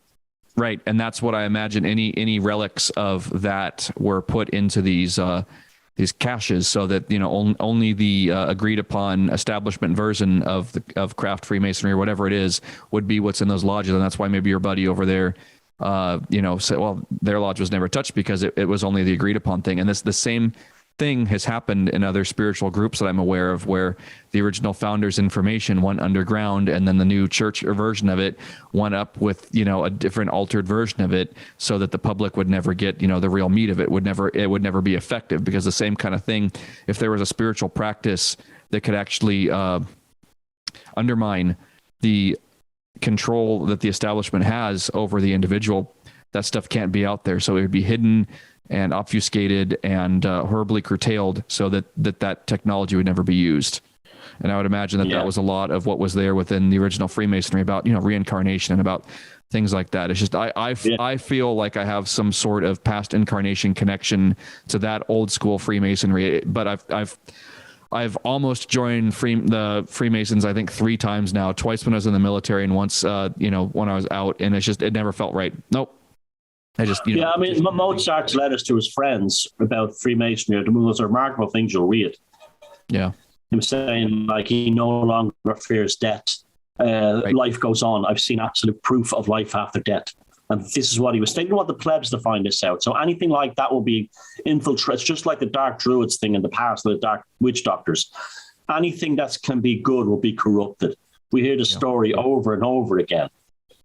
Right, and that's what I imagine. Any relics of that were put into these caches, so that only the agreed upon establishment version of craft Freemasonry or whatever it is would be what's in those lodges, and that's why maybe your buddy over there, said, well, their lodge was never touched because it was only the agreed upon thing, and the same thing has happened in other spiritual groups that I'm aware of, where the original founders' information went underground and then the new church version of it went up with, a different altered version of it, so that the public would never get, the real meat of it. It would never be effective, because the same kind of thing, if there was a spiritual practice that could actually undermine the control that the establishment has over the individual, that stuff can't be out there. So it would be hidden and obfuscated and horribly curtailed, so that technology would never be used. And I would imagine that was a lot of what was there within the original Freemasonry about, reincarnation and about things like that. It's just, I feel like I have some sort of past incarnation connection to that old school Freemasonry, but I've almost joined the Freemasons, I think 3 times now, twice when I was in the military and once, when I was out, and it never felt right. Nope. Mozart's letters to his friends about Freemasonry are the most remarkable things you'll read. Yeah. Him saying, he no longer fears death. Life goes on. I've seen absolute proof of life after death. And this is what he was thinking. Want the plebs to find this out. So anything like that will be infiltrated. It's just like the Dark Druids thing in the past, the Dark Witch Doctors. Anything that can be good will be corrupted. We hear the story over and over again.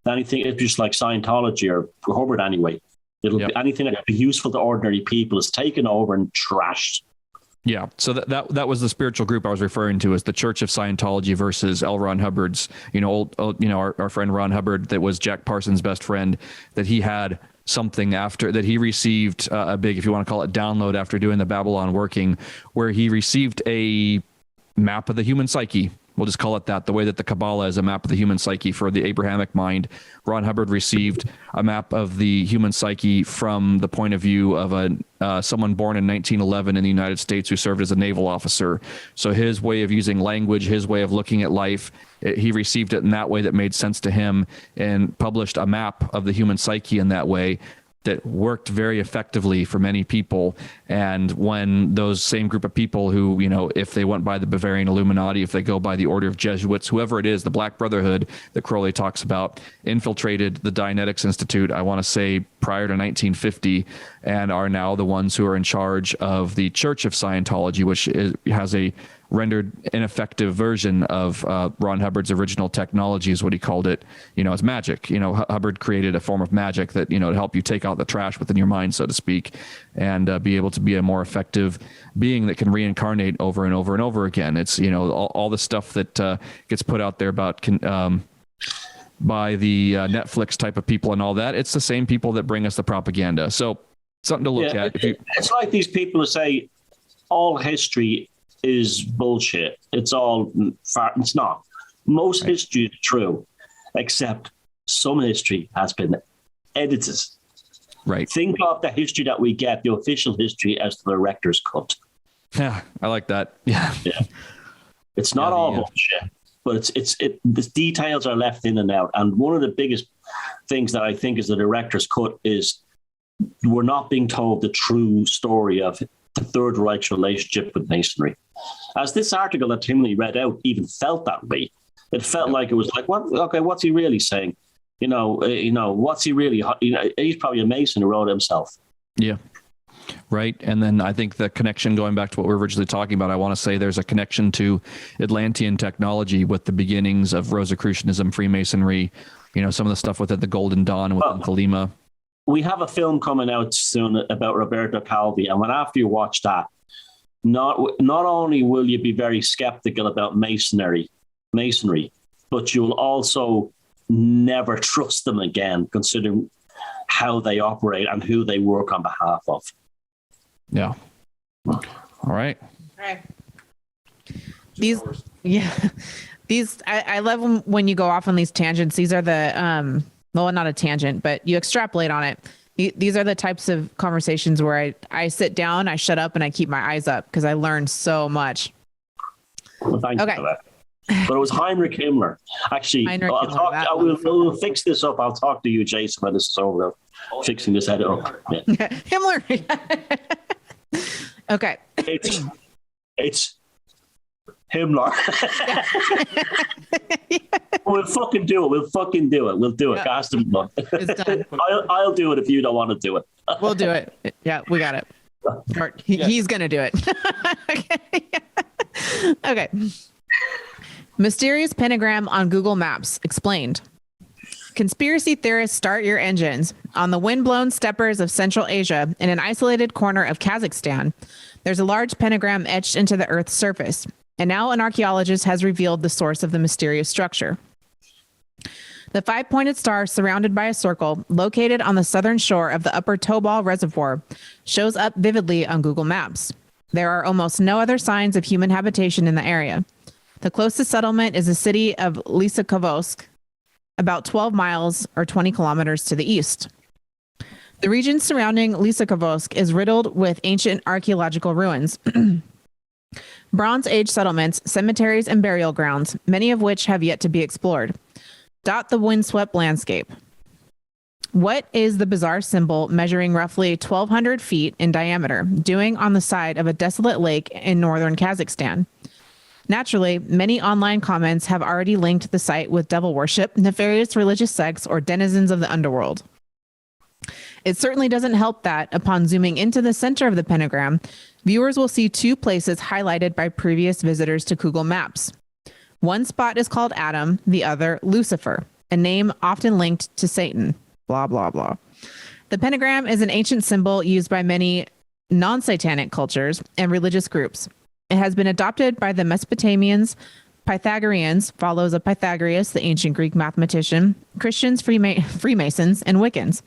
Anything, it's just like Scientology or Hubbard anyway. It'll be anything that can be useful to ordinary people is taken over and trashed. Yeah. So that was the spiritual group I was referring to as the Church of Scientology versus L. Ron Hubbard's, our friend Ron Hubbard, that was Jack Parsons' best friend, that he had something after that he received a big, if you want to call it, download after doing the Babylon working, where he received map of the human psyche. We'll just call it that, the way that the Kabbalah is a map of the human psyche for the Abrahamic mind. Ron Hubbard received a map of the human psyche from the point of view of someone born in 1911 in the United States who served as a naval officer. So his way of using language, his way of looking at life, he received it in that way that made sense to him and published a map of the human psyche in that way that worked very effectively for many people. And when those same group of people who, if they went by the Bavarian Illuminati, if they go by the Order of Jesuits, whoever it is, the Black Brotherhood that Crowley talks about, infiltrated the Dianetics Institute, I want to say prior to 1950, and are now the ones who are in charge of the Church of Scientology, which has a rendered ineffective version of Ron Hubbard's original technology, is what he called it. It's magic. Hubbard created a form of magic that, to help you take out the trash within your mind, so to speak, and be able to be a more effective being that can reincarnate over and over and over again. It's, all the stuff that gets put out there about by the Netflix type of people and all that. It's the same people that bring us the propaganda. So something to look at. It's like these people who say all history is bullshit. It's all it's not. Most history is true, except some history has been edited. Right. Think of the history that we get, the official history, as the director's cut. Yeah, I like that. Yeah. It's not all bullshit, but the details are left in and out. And one of the biggest things that I think is the director's cut is we're not being told the true story of the Third Reich's relationship with Masonry. As this article that Timothy read out even felt that way. It felt like it was like, what? Okay, what's he really saying? What's he really? He's probably a Mason who wrote it himself. Yeah. Right. And then I think the connection, going back to what we were originally talking about, I want to say there's a connection to Atlantean technology with the beginnings of Rosicrucianism, Freemasonry, some of the stuff within the Golden Dawn within Thelema. We have a film coming out soon about Roberto Calvi, and after you watch that, not only will you be very skeptical about masonry, but you'll also never trust them again, considering how they operate and who they work on behalf of. Yeah. All right. I love when you go off on these tangents. These are the well, not a tangent, but you extrapolate on it. These are the types of conversations where I sit down, I shut up, and I keep my eyes up because I learned so much. Well, thank you for that. But it was Heinrich Himmler. Actually, we'll fix this up. I'll talk to you, Jason, when this is over. Fixing this head up. Yeah. Himmler. Okay. It's Himmler. We'll fucking do it. We'll do it. Yeah. It's done. I'll do it if you don't want to do it. We'll do it. Yeah, we got it. He's going to do it. Okay. Mysterious pentagram on Google Maps explained. Conspiracy theorists start your engines. On the windblown steppes of Central Asia, in an isolated corner of Kazakhstan, there's a large pentagram etched into the Earth's surface. And now an archaeologist has revealed the source of the mysterious structure. The five-pointed star surrounded by a circle, located on the southern shore of the Upper Tobol Reservoir, shows up vividly on Google Maps. There are almost no other signs of human habitation in the area. The closest settlement is the city of Lysychovsk, about 12 miles or 20 kilometers to the east. The region surrounding Lysychovsk is riddled with ancient archaeological ruins. Bronze Age settlements, cemeteries, and burial grounds, many of which have yet to be explored, dot the windswept landscape. What is the bizarre symbol measuring roughly 1,200 feet in diameter doing on the side of a desolate lake in northern Kazakhstan? Naturally, many online comments have already linked the site with devil worship, nefarious religious sects, or denizens of the underworld. It certainly doesn't help that, upon zooming into the center of the pentagram, viewers will see two places highlighted by previous visitors to Google Maps. One spot is called Adam, the other Lucifer, a name often linked to Satan. Blah, blah, blah. The pentagram is an ancient symbol used by many non-satanic cultures and religious groups. It has been adopted by the Mesopotamians, Pythagoreans, follows of Pythagoras, the ancient Greek mathematician, Christians, Freemasons, and Wiccans.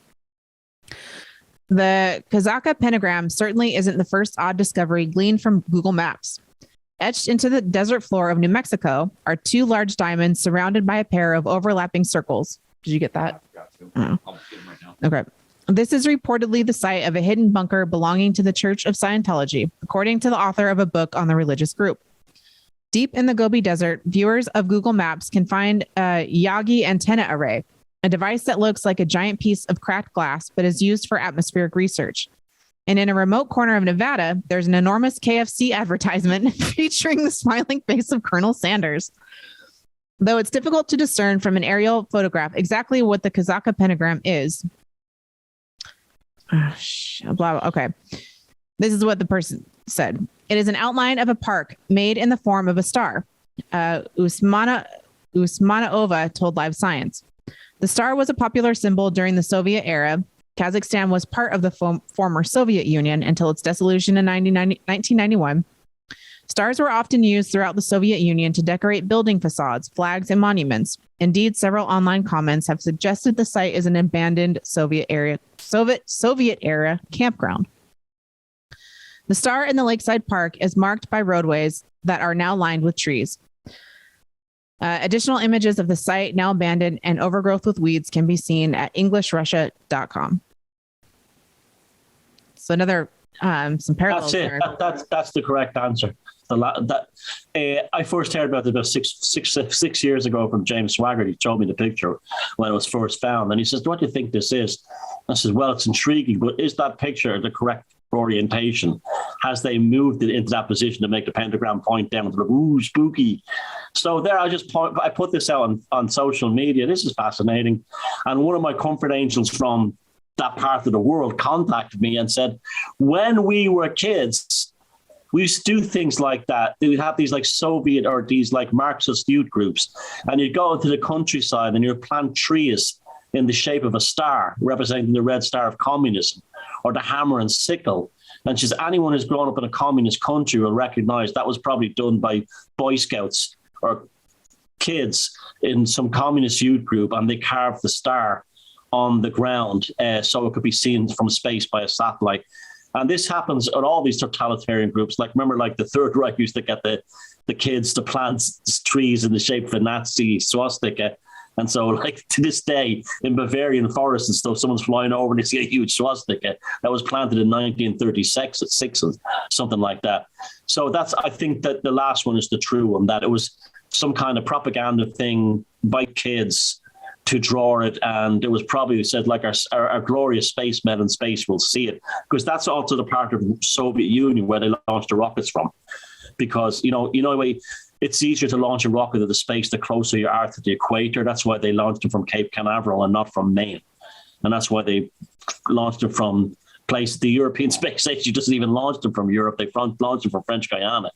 The Kazakh pentagram certainly isn't the first odd discovery gleaned from Google Maps. Etched into the desert floor of New Mexico are two large diamonds surrounded by a pair of overlapping circles. Did you get that? Oh. Okay. This is reportedly the site of a hidden bunker belonging to the Church of Scientology, according to the author of a book on the religious group. Deep in the Gobi Desert, viewers of Google Maps can find a Yagi antenna array, a device that looks like a giant piece of cracked glass but is used for atmospheric research. And in a remote corner of Nevada, there's an enormous KFC advertisement featuring the smiling face of Colonel Sanders. Though it's difficult to discern from an aerial photograph exactly what the Kazaka pentagram is. Okay. This is what the person said. It is an outline of a park made in the form of a star. Usmanaova told Live Science. The star was a popular symbol during the Soviet era. Kazakhstan was part of the former Soviet Union until its dissolution in 1991. Stars were often used throughout the Soviet Union to decorate building facades, flags, and monuments. Indeed, several online comments have suggested the site is an abandoned Soviet era campground. The star in the lakeside park is marked by roadways that are now lined with trees. Additional images of the site, now abandoned and overgrowth with weeds, can be seen at EnglishRussia.com. So another some parallels. That's it. There. That's the correct answer. I first heard about it about six years ago from James Swaggart. He showed me the picture when it was first found, and he says, "What do you think this is?" I said, "Well, it's intriguing, but is that picture the correct orientation? Has they moved it into that position to make the pentagram point down to look spooky?" So there, I put this out on social media. This is fascinating, and one of my comfort angels from that part of the world contacted me and said, when we were kids, we used to do things like that. They would have these like Soviet or these like Marxist youth groups, and you'd go into the countryside and you'd plant trees in the shape of a star representing the red star of communism, or the hammer and sickle. And she says, anyone who's grown up in a communist country will recognize that was probably done by Boy Scouts or kids in some communist youth group, and they carved the star on the ground so it could be seen from space by a satellite. And this happens at all these totalitarian groups. Like, remember, like the Third Reich used to get the kids to plant trees in the shape of a Nazi swastika. And so, like, to this day, in Bavarian forests and stuff, someone's flying over and they see a huge swastika that was planted in 1936 at Sixes, something like that. So I think that the last one is the true one, that it was some kind of propaganda thing by kids to draw it, and it was probably said like our glorious spacemen in space will see it, because that's also the part of the Soviet Union where they launched the rockets from, because it's easier to launch a rocket into space the closer you are to the equator. That's why they launched them from Cape Canaveral and not from Maine, and that's why they launched them from the European Space Agency doesn't even launch them from Europe. They launched them from French Guiana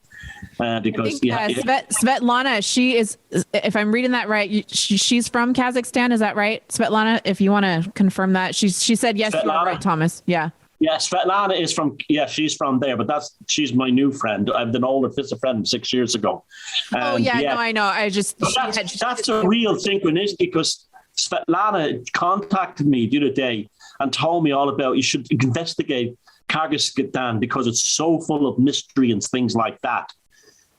because Svetlana, she is, if I'm reading that right, she's from Kazakhstan. Is that right, Svetlana? If you want to confirm that, she said yes. Svetlana, you are right, Thomas. Yeah. Yeah, Svetlana is from. Yeah, she's from there, but she's my new friend. I've been older. This a friend 6 years ago. And no, I know. That's a real synchronicity, because Svetlana contacted me the other day and told me all about, you should investigate Kazakhstan because it's so full of mystery and things like that.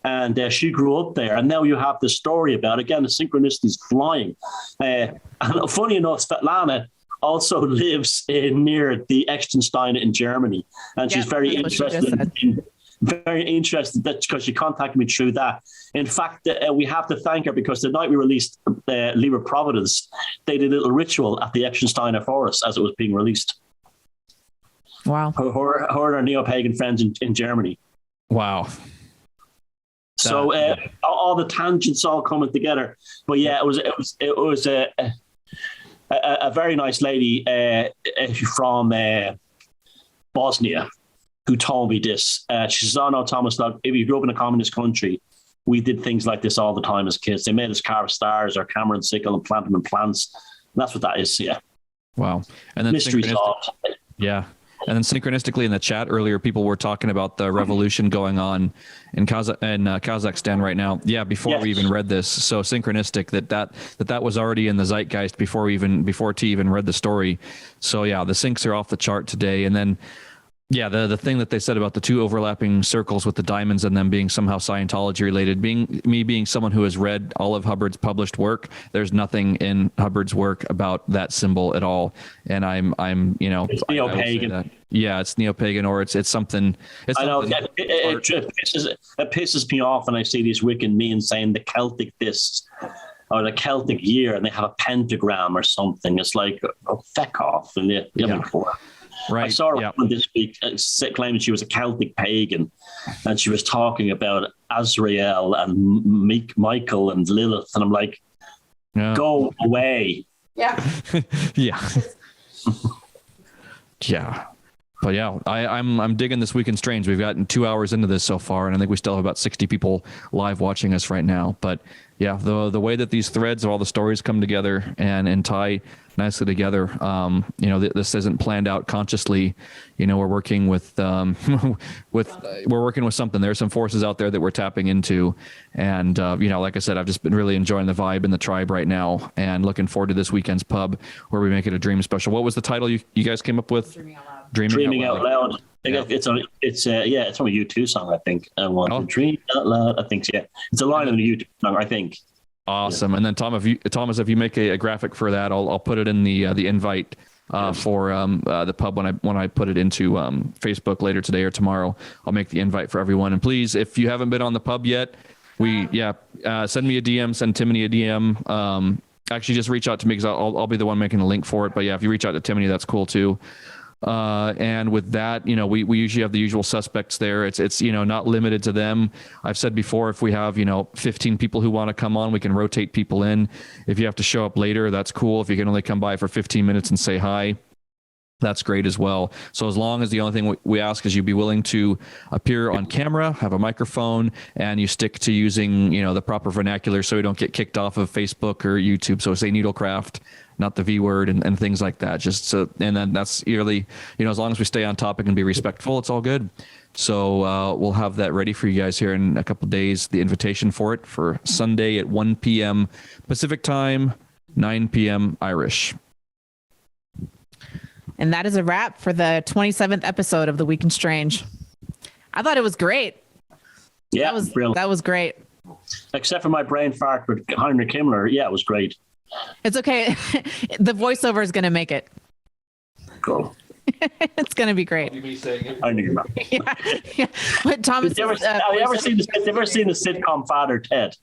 And she grew up there, and now you have the story about it. Again, the synchronicity is flying. And funny enough, Svetlana also lives near the Echtenstein in Germany, and she's very interested that, because she contacted me through that. In fact, we have to thank her, because the night we released Liber Providence, they did a little ritual at the Echtensteiner Forest as it was being released. Wow. Her and our neo-pagan friends in Germany. Wow. So all the tangents all coming together. But yeah, it was a very nice lady from Bosnia who told me this. She says, "Oh no, Thomas, look, if you grew up in a communist country, we did things like this all the time as kids. They made us carve stars or camera and sickle and plant them in plants." And that's what that is. Yeah. Wow. And then mystery solved. Yeah. And then synchronistically in the chat earlier, people were talking about the revolution going on in Kazakhstan right now. Yeah, before we even read this. So synchronistic that was already in the zeitgeist before T even read the story. So yeah, the syncs are off the chart today. And then Yeah, the thing that they said about the two overlapping circles with the diamonds and them being somehow Scientology related, being someone who has read all of Hubbard's published work, there's nothing in Hubbard's work about that symbol at all. And I'm it's neo-pagan. Yeah, it's neo-pagan, or it's something. I know it pisses me off when I see these wicked memes saying the Celtic this or the Celtic year, and they have a pentagram or something. It's like, oh, feck off. And Right. I saw her one this week claiming she was a Celtic pagan, and she was talking about Azrael and Michael and Lilith, and I'm like, go away. Yeah. Yeah. Yeah. But yeah, I'm digging this week in Strange. We've gotten 2 hours into this so far, and I think we still have about 60 people live watching us right now. But yeah, the way that these threads of all the stories come together and tie nicely together, this isn't planned out consciously. We're working with we're working with something. There's some forces out there that we're tapping into, and like I said, I've just been really enjoying the vibe in the tribe right now, and looking forward to this weekend's pub where we make it a dream special. What was the title you guys came up with? Dreaming Out Loud. Yeah. It's from a U2 song, I think. I want to dream out loud. I think, yeah. It's a line of the U2 song, I think. Awesome. Yeah. And then Thomas, if you make a graphic for that, I'll put it in the invite for the pub when I put it into Facebook later today or tomorrow. I'll make the invite for everyone. And please, if you haven't been on the pub yet, send me a DM, send Timony a DM. Actually, just reach out to me because I'll be the one making the link for it. But yeah, if you reach out to Timony, that's cool too. And with that, we usually have the usual suspects there. It's not limited to them. I've said before, if we have 15 people who want to come on, we can rotate people in. If you have to show up later, that's cool. If you can only come by for 15 minutes and say hi, that's great as well. So as long as the only thing we ask is you be willing to appear on camera, have a microphone, and you stick to using the proper vernacular so you don't get kicked off of Facebook or YouTube. So say needlecraft, not the V word, and things like that. And then that's really, as long as we stay on topic and be respectful, it's all good. So we'll have that ready for you guys here in a couple of days. The invitation for it for Sunday at 1 p.m. Pacific time, 9 p.m. Irish. And that is a wrap for the 27th episode of The Week in Strange. I thought it was great. Yeah, that was great. Except for my brain fart with Heinrich Himmler. Yeah, it was great. It's okay. The voiceover is going to make it. Cool. It's going to be great. I knew yeah. But Thomas, have you ever seen the sitcom Father Ted?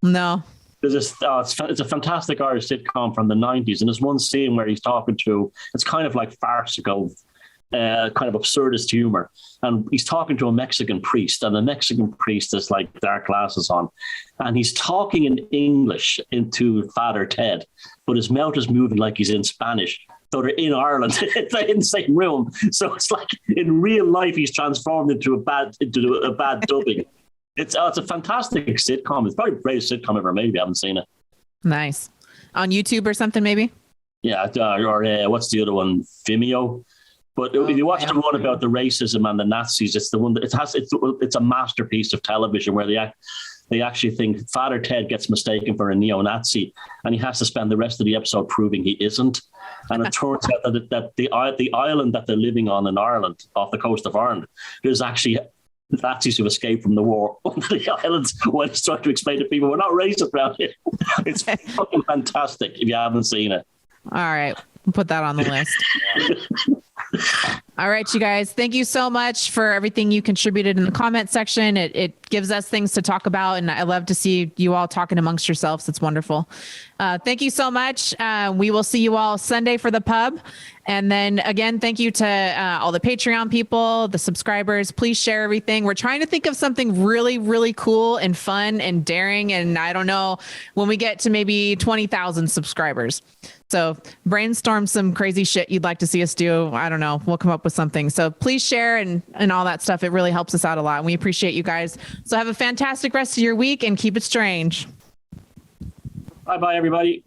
No. It's a fantastic Irish sitcom from the 90s, and there's one scene where he's talking to, it's kind of like farcical, kind of absurdist humor, and he's talking to a Mexican priest, and the Mexican priest has like dark glasses on, and he's talking in English into Father Ted, but his mouth is moving like he's in Spanish. So they're in Ireland, they're in the same room. So it's like in real life he's transformed into a bad dubbing. It's a fantastic sitcom. It's probably the greatest sitcom ever made. I haven't seen it. Nice. On YouTube or something, maybe? Yeah, or what's the other one? Vimeo. But if you watch the one about the racism and the Nazis, it's the one that it's a masterpiece of television where they actually think Father Ted gets mistaken for a neo-Nazi, and he has to spend the rest of the episode proving he isn't. And it turns out that the island that they're living on in Ireland, off the coast of Ireland, there's actually Nazis who escaped from the war on the islands when he's trying to explain to people we're not racist around here. It's fucking fantastic if you haven't seen it. All right. We'll put that on the list. All right, you guys. Thank you so much for everything you contributed in the comment section. It gives us things to talk about, and I love to see you all talking amongst yourselves. It's wonderful. Thank you so much. We will see you all Sunday for the pub. And then again, thank you to all the Patreon people, the subscribers. Please share everything. We're trying to think of something really, really cool and fun and daring. And I don't know, when we get to maybe 20,000 subscribers. So brainstorm some crazy shit you'd like to see us do. I don't know. We'll come up with something. So please share and all that stuff. It really helps us out a lot. And we appreciate you guys. So have a fantastic rest of your week and keep it strange. Bye-bye, everybody.